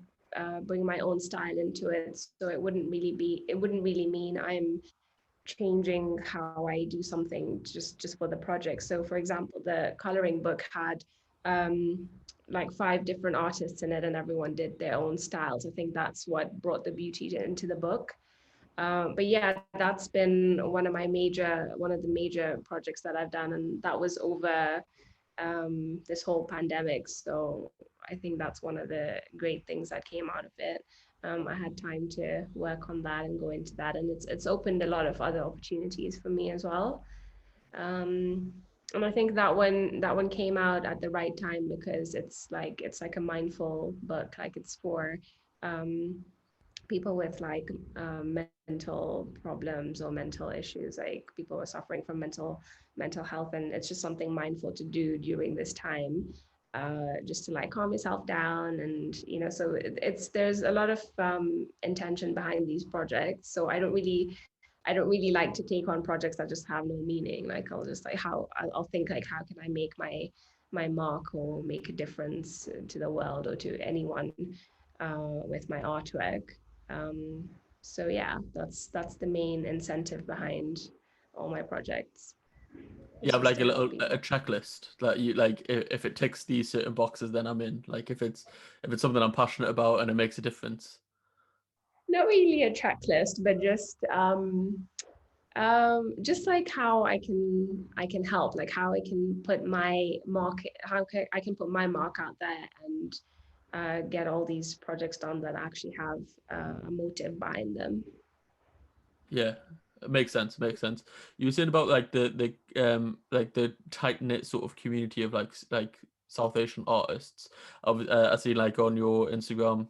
Speaker 1: bring my own style into it. So it wouldn't really mean I'm changing how I do something just for the project. So for example, the coloring book had um, like 5 different artists in it, and everyone did their own styles. I think that's what brought the beauty into the book. But yeah, that's been one of the major projects that I've done, and that was over this whole pandemic. So I think that's one of the great things that came out of it. I had time to work on that and go into that, and it's opened a lot of other opportunities for me as well. Um, and I think that one came out at the right time because it's like a mindful book. Like it's for um, people with like mental problems or mental issues, like people who are suffering from mental health, and it's just something mindful to do during this time, just to like calm yourself down. And so it's there's a lot of intention behind these projects. So I don't really like to take on projects that just have no meaning. Like I'll just like I'll think like, how can I make my mark or make a difference to the world or to anyone with my artwork. Um, so yeah, that's the main incentive behind all my projects.
Speaker 2: You
Speaker 1: It's
Speaker 2: have
Speaker 1: just
Speaker 2: like
Speaker 1: to
Speaker 2: a
Speaker 1: help
Speaker 2: little a
Speaker 1: people.
Speaker 2: checklist that you like. If it ticks these certain boxes, then I'm in. Like if it's something I'm passionate about and it makes a difference.
Speaker 1: Not really a checklist, but just like how I can help, like how I can put my mark, I can put my mark out there and get all these projects done that actually have a motive behind them.
Speaker 2: Yeah, it makes sense. Makes sense. You were saying about like the tight knit sort of community of like South Asian artists. I see like on your Instagram,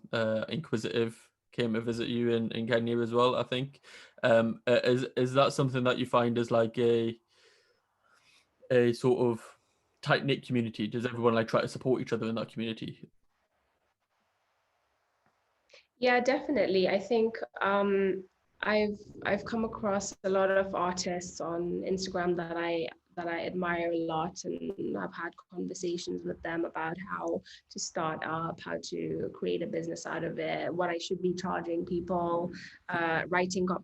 Speaker 2: Inquisitive came to visit you in Kenya as well. I think. Is that something that you find is like a sort of tight knit community? Does everyone like try to support each other in that community?
Speaker 1: Yeah, definitely. I think I've I've come across a lot of artists on Instagram that I admire a lot, and I've had conversations with them about how to start up, how to create a business out of it, what I should be charging people, writing up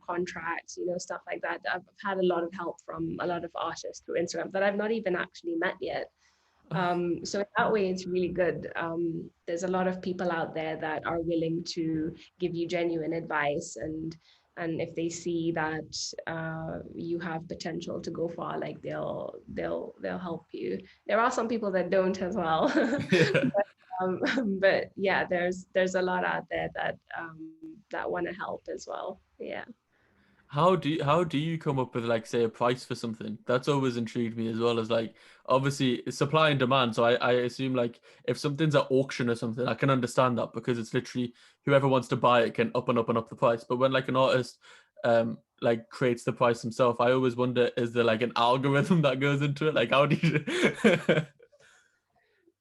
Speaker 1: contracts, stuff like that. I've had a lot of help from a lot of artists through Instagram that I've not even actually met yet. So in that way, it's really good. There's a lot of people out there that are willing to give you genuine advice, and if they see that you have potential to go far, like they'll help you. There are some people that don't as well,
Speaker 2: Yeah.
Speaker 1: but yeah, there's a lot out there that want to help as well. Yeah.
Speaker 2: How do you come up with like say a price for something? That's always intrigued me as well as like obviously it's supply and demand. So I assume like if something's at auction or something, I can understand that because it's literally whoever wants to buy it can up and up and up the price. But when like an artist like creates the price himself, I always wonder, is there like an algorithm that goes into it? Like how do you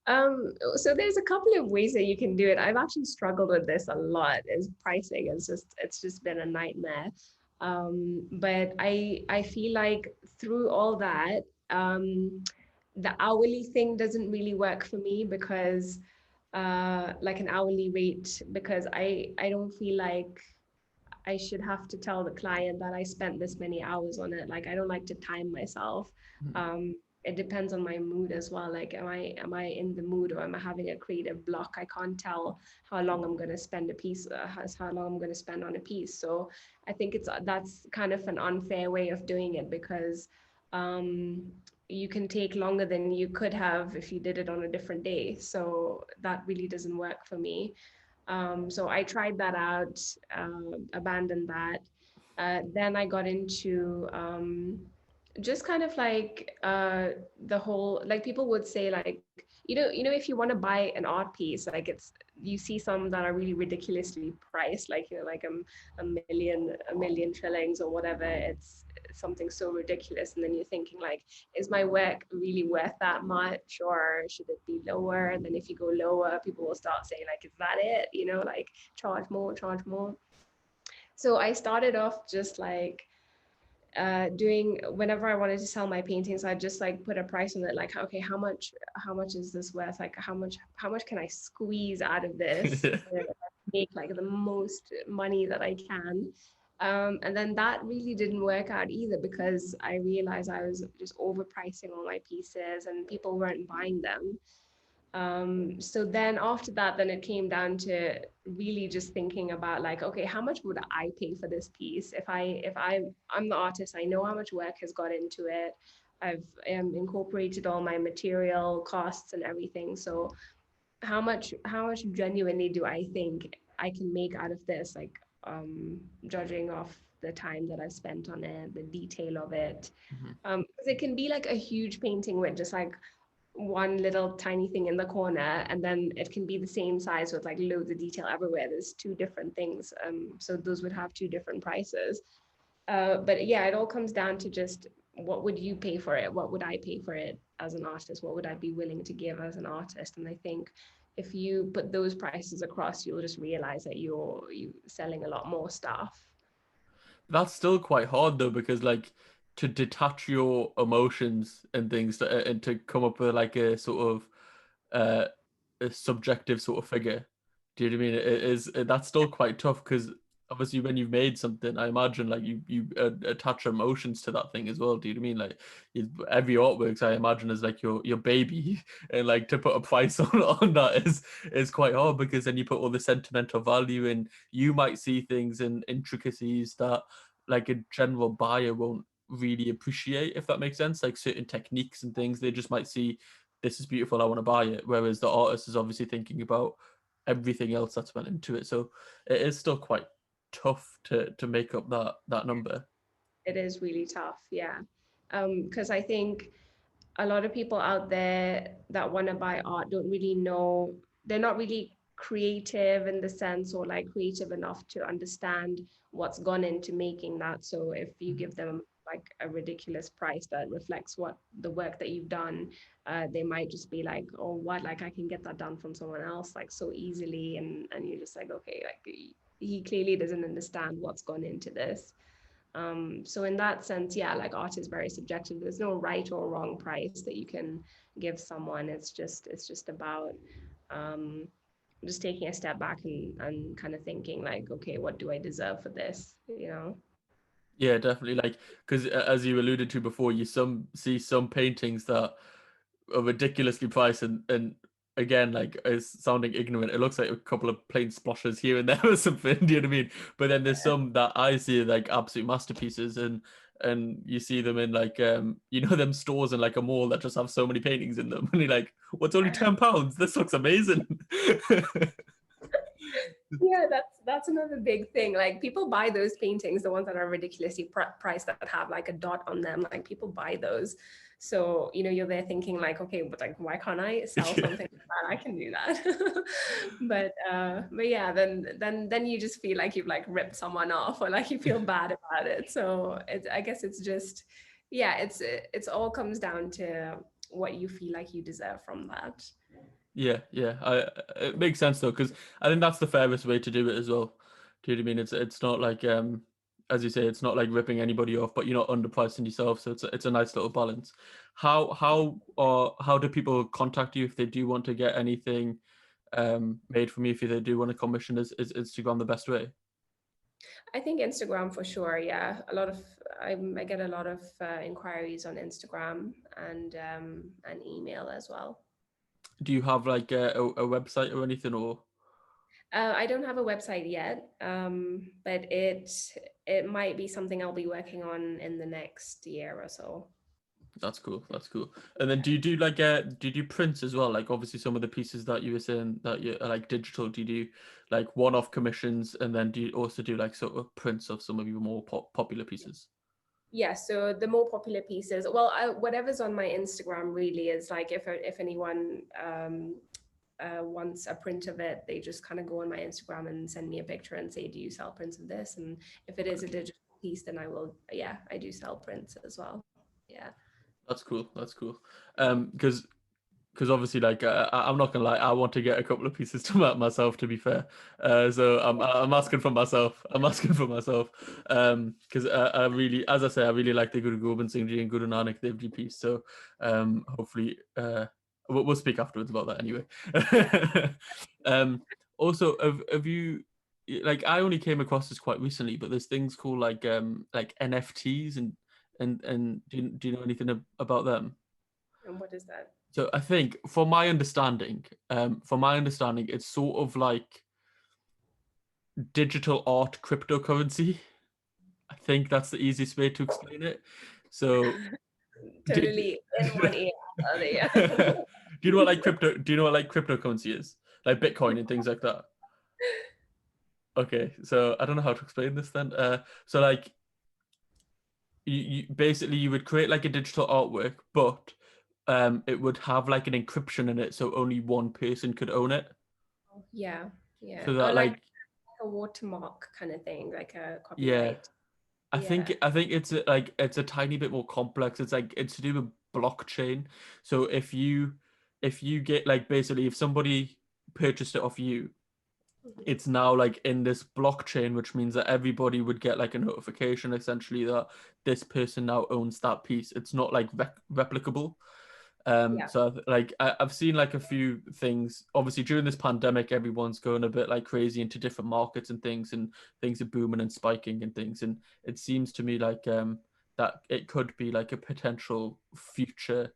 Speaker 1: So there's a couple of ways that you can do it. I've actually struggled with this a lot. Is pricing. It's just been a nightmare. But I feel like through all that, the hourly thing doesn't really work for me because like an hourly rate, because I don't feel like I should have to tell the client that I spent this many hours on it. Like I don't like to time myself. It depends on my mood as well. Like am I in the mood, or am I having a creative block? I can't tell how long I'm going to spend a piece, how long I'm going to spend on a piece. So I think that's kind of an unfair way of doing it, because um, you can take longer than you could have if you did it on a different day. So that really doesn't work for me. So I tried that out, abandoned that. Then I got into just kind of like the whole, like people would say like, if you want to buy an art piece, like you see some that are really ridiculously priced, like like a million shillings or whatever. It's something so ridiculous, and then you're thinking like, is my work really worth that much, or should it be lower? And then if you go lower, people will start saying like, is that it, like charge more, charge more. So I started off just like doing, whenever I wanted to sell my paintings, I just like put a price on it, like, okay, how much is this worth? Like how much can I squeeze out of this
Speaker 2: Yeah.
Speaker 1: to make like the most money that I can? And then that really didn't work out either, because I realized I was just overpricing all my pieces and people weren't buying them. So then after that, then it came down to really just thinking about like, okay, how much would I pay for this piece? If I'm the artist, I know how much work has got into it. I've incorporated all my material costs and everything. So how much genuinely do I think I can make out of this? Like judging off the time that I've spent on it, the detail of it.
Speaker 2: Mhm.
Speaker 1: 'Cause it can be like a huge painting with just like one little tiny thing in the corner, and then it can be the same size with like loads of detail everywhere. There's two different things. So those would have two different prices. But yeah, it all comes down to just what would you pay for it? What would I pay for it as an artist? What would I be willing to give as an artist? And I think if you put those prices across, you'll just realize that you selling a lot more stuff.
Speaker 2: That's still quite hard though, because like to detach your emotions and things and to come up with like a sort of uh, a subjective sort of figure. Do you know what I mean? That's still quite tough because obviously when you've made something, I imagine like you attach emotions to that thing as well. Do you know what I mean? Like every artworks, I imagine is like your baby, and like to put a price on that is quite hard because then you put all the sentimental value in. You might see things and intricacies that like a general buyer won't really appreciate, if that makes sense. Like certain techniques and things, they just might see this is beautiful, I want to buy it. Whereas the artist is obviously thinking about everything else that's went into it. So it is still quite tough to make up that number.
Speaker 1: It is really tough, yeah. Because I think a lot of people out there that want to buy art don't really know, they're not really creative in the sense, or like creative enough to understand what's gone into making that. So if you give them like a ridiculous price that reflects what the work that you've done, they might just be like, oh, what, like I can get that done from someone else like so easily. And you're just like, okay, like he clearly doesn't understand what's gone into this. So in that sense, yeah, like art is very subjective. There's no right or wrong price that you can give someone. It's just about um, just taking a step back and kind of thinking like, okay, what do I deserve for this? You know?
Speaker 2: Yeah, definitely. Like, because as you alluded to before, you see some paintings that are ridiculously priced, and again, like, is sounding ignorant. It looks like a couple of plain splashes here and there or something. Do you know what I mean? But then there's some that I see like absolute masterpieces, and you see them in like them stores in like a mall that just have so many paintings in them, and you're like, what's only £10? This looks amazing.
Speaker 1: Yeah, that's another big thing. Like people buy those paintings, the ones that are ridiculously priced that have like a dot on them. Like people buy those. So, you're there thinking like, okay, but like why can't I sell
Speaker 2: Yeah.
Speaker 1: something like that? I can do that. But yeah, then you just feel like you've like ripped someone off, or like you feel bad about it. So I guess it's just, yeah, it's all comes down to what you feel like you deserve from that.
Speaker 2: Yeah, yeah. It makes sense though, because I think that's the fairest way to do it as well. Do you know what I mean? It's not like as you say, it's not like ripping anybody off, but you're not underpricing yourself. So it's a nice little balance. How do people contact you if they do want to get anything made from you, if they do want to commission? Is Instagram the best way?
Speaker 1: I think Instagram for sure. Yeah, I get a lot of inquiries on Instagram and email as well.
Speaker 2: Do you have like a website or anything, or?
Speaker 1: I don't have a website yet, but it might be something I'll be working on in the next year or so.
Speaker 2: That's cool. That's cool. And then do you do like do you do prints as well? Like obviously some of the pieces that you were saying that you are like digital. Do you do like one-off commissions, and then do you also do like sort of prints of some of your more popular pieces?
Speaker 1: Yeah, so the more popular pieces, well, whatever's on my Instagram really is like if anyone wants a print of it, they just kind of go on my Instagram and send me a picture and say, "Do you sell prints of this?" And if it is a digital piece, then I will. Yeah, I do sell prints as well. Yeah.
Speaker 2: That's cool. That's cool. Because obviously, like I'm not gonna lie, I want to get a couple of pieces to myself. To be fair, so I'm asking for myself. I'm asking for myself. Because I really, as I say, I really like the Guru Gobind Singh Ji and Guru Nanak Dev Ji piece. So hopefully, we'll speak afterwards about that anyway. um, also, have you? Like I only came across this quite recently, but there's things called like NFTs and do you know anything about them?
Speaker 1: And what is that?
Speaker 2: So I think, from my understanding, it's sort of like digital art cryptocurrency. I think that's the easiest way to explain it. So
Speaker 1: totally in one ear, other ear.
Speaker 2: Do you know what like crypto? Do you know what like cryptocurrency is? Like Bitcoin and things like that. Okay, so I don't know how to explain this then. So like you basically you would create like a digital artwork, but it would have like an encryption in it, so only one person could own it.
Speaker 1: Yeah, yeah.
Speaker 2: So
Speaker 1: Or
Speaker 2: that
Speaker 1: like
Speaker 2: like
Speaker 1: a watermark kind of thing, like a
Speaker 2: yeah,
Speaker 1: copyright.
Speaker 2: I
Speaker 1: Yeah.
Speaker 2: think it's like it's a tiny bit more complex. It's like it's to do with blockchain. So if you get like basically if somebody purchased it off you,
Speaker 1: Mhm.
Speaker 2: it's now like in this blockchain, which means that everybody would get like a notification essentially that this person now owns that piece. It's not like replicable.
Speaker 1: Yeah,
Speaker 2: So like I've seen like a few things. Obviously, during this pandemic, everyone's going a bit like crazy into different markets and things are booming and spiking and things. And it seems to me like that it could be like a potential future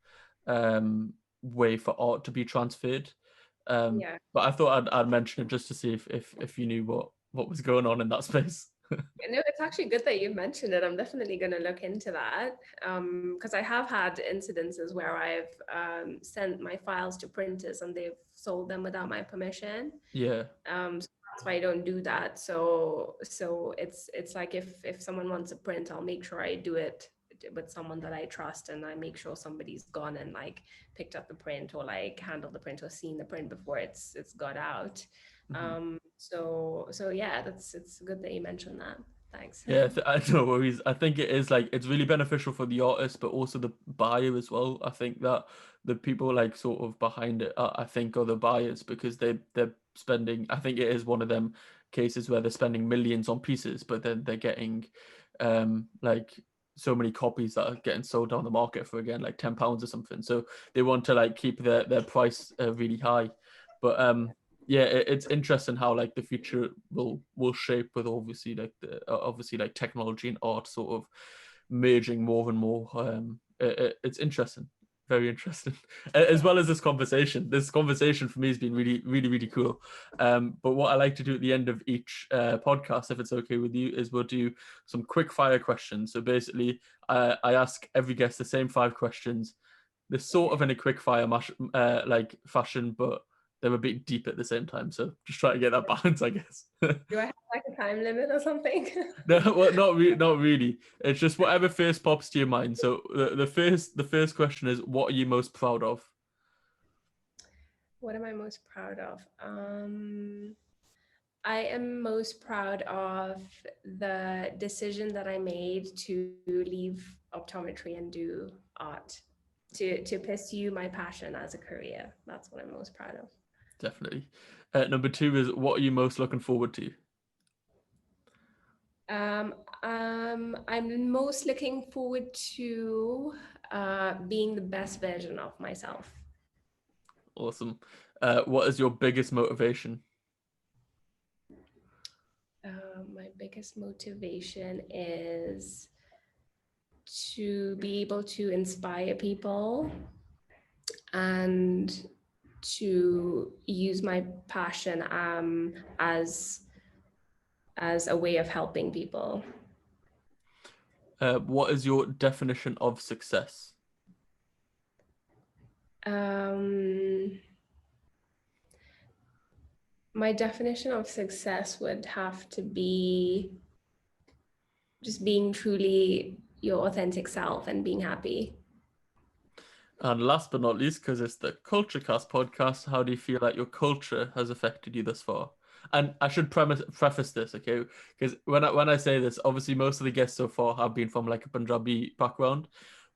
Speaker 2: way for art to be transferred.
Speaker 1: yeah.
Speaker 2: But I thought I'd mention it just to see if you knew what was going on in that space.
Speaker 1: No, it's actually good that you mentioned it. I'm definitely going to look into that because I have had incidences where I've sent my files to printers and they've sold them without my permission.
Speaker 2: Yeah.
Speaker 1: So that's why I don't do that. So it's like if someone wants a print, I'll make sure I do it with someone that I trust, and I make sure somebody's gone and like picked up the print or like handled the print or seen the print before it's got out.
Speaker 2: Mhm.
Speaker 1: So yeah, it's good that you mentioned that. Thanks.
Speaker 2: Yeah, I no worries. I think it is like it's really beneficial for the artist, but also the buyer as well. I think that the people like sort of behind it, I think, are the buyers because they're spending. I think it is one of them cases where they're spending millions on pieces, but then they're getting, like so many copies that are getting sold down the market for again like £10 or something. So they want to like keep their price really high, but yeah, it's interesting how like the future will shape with obviously like the obviously like technology and art sort of merging more and more. It's interesting, very interesting, as well as this conversation. This conversation for me has been really cool. But what I like to do at the end of each podcast, if it's okay with you, is we'll do some quick fire questions. So basically, I ask every guest the same 5 questions. They're sort of in a quick fire like fashion, but they're a bit deep at the same time. So just try to get that balance, I guess.
Speaker 1: Do I have like a time limit or something?
Speaker 2: No, well, not really. It's just whatever first pops to your mind. So the first question is, what are you most proud of?
Speaker 1: What am I most proud of? I am most proud of the decision that I made to leave optometry and do art, to pursue my passion as a career. That's what I'm most proud of.
Speaker 2: Definitely. Number 2 is, what are you most looking forward to?
Speaker 1: Um, I'm most looking forward to being the best version of myself.
Speaker 2: Awesome. What is your biggest motivation?
Speaker 1: My biggest motivation is to be able to inspire people and to use my passion as a way of helping people.
Speaker 2: What is your definition of success?
Speaker 1: Um, my definition of success would have to be just being truly your authentic self and being happy.
Speaker 2: And last but not least, because it's the KultureKast podcast, how do you feel like your culture has affected you thus far? And I should preface this, okay? Because when I say this, obviously most of the guests so far have been from like a Punjabi background,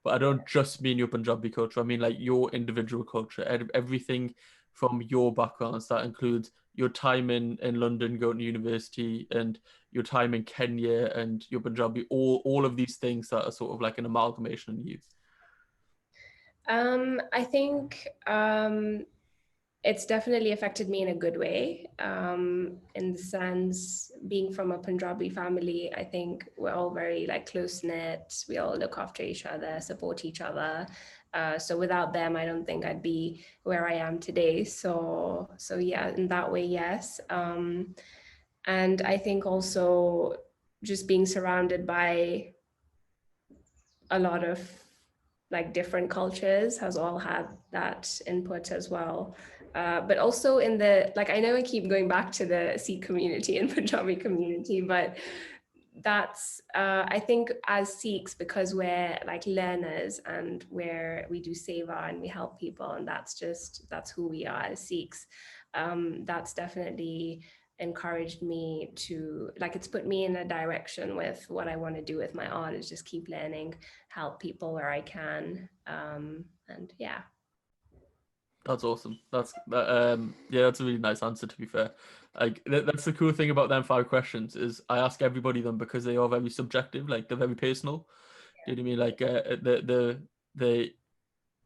Speaker 2: but I don't just mean your Punjabi culture. I mean like your individual culture, everything from your backgrounds. That includes your time in London, going to university, and your time in Kenya, and your Punjabi. All of these things that are sort of like an amalgamation in you.
Speaker 1: I think it's definitely affected me in a good way. In the sense, being from a Punjabi family, I think we're all very like close knit. We all look after each other, support each other. So without them, I don't think I'd be where I am today. So yeah, in that way, yes. And I think also just being surrounded by a lot of like different cultures has all had that input as well. But also in the, like, I know I keep going back to the Sikh community and Punjabi community, but that's I think as Sikhs, because we're like learners and we do seva and we help people, and that's who we are as Sikhs. That's definitely encouraged me to, like, it's put me in a direction with what I want to do with my art, is just keep learning, help people where I can, and yeah.
Speaker 2: That's awesome. Yeah, that's a really nice answer, to be fair. Like that's the cool thing about them 5 questions is I ask everybody them because they are very subjective, like they're very personal. Do you know what I mean? Like the the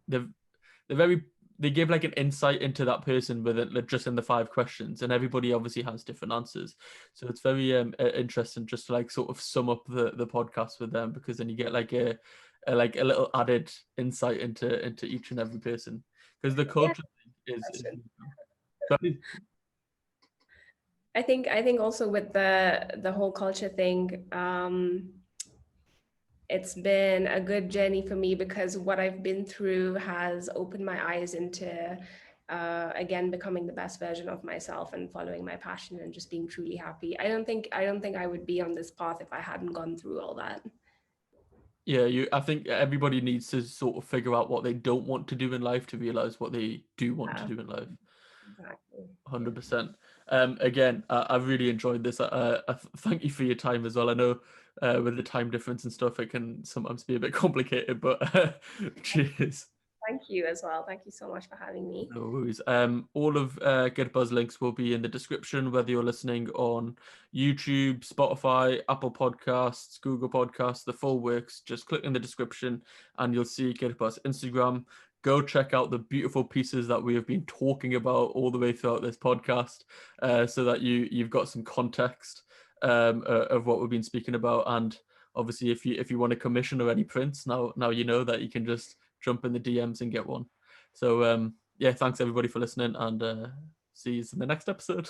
Speaker 2: they're very they give like an insight into that person within like, just in the 5 questions, and everybody obviously has different answers. So it's very interesting just to like sort of sum up the podcast with them, because then you get like a little added insight into each and every person, because the
Speaker 1: Yeah,
Speaker 2: culture is
Speaker 1: question.
Speaker 2: very,
Speaker 1: I think also with the whole culture thing, it's been a good journey for me, because what I've been through has opened my eyes into again becoming the best version of myself and following my passion and just being truly happy. I don't think I would be on this path if I hadn't gone through all that.
Speaker 2: yeah. I think everybody needs to sort of figure out what they don't want to do in life to realize what they do want to
Speaker 1: Yeah,
Speaker 2: do in life.
Speaker 1: exactly. Yeah.
Speaker 2: 100%. Again, I've really enjoyed this. Thank you for your time as well. I know with the time difference and stuff, it can sometimes be a bit complicated, but cheers.
Speaker 1: Thank you as well. Thank you so much for having me.
Speaker 2: No worries. All of Kirpa's links will be in the description, whether you're listening on YouTube, Spotify, Apple Podcasts, Google Podcasts, the full works. Just click in the description and you'll see Kirpa's Instagram. Go check out the beautiful pieces that we have been talking about all the way throughout this podcast, so that you've got some context of what we've been speaking about. And obviously, if you want to commission or any prints, now you know that you can just jump in the DMs and get one. So yeah, thanks everybody for listening, and see you in the next episode.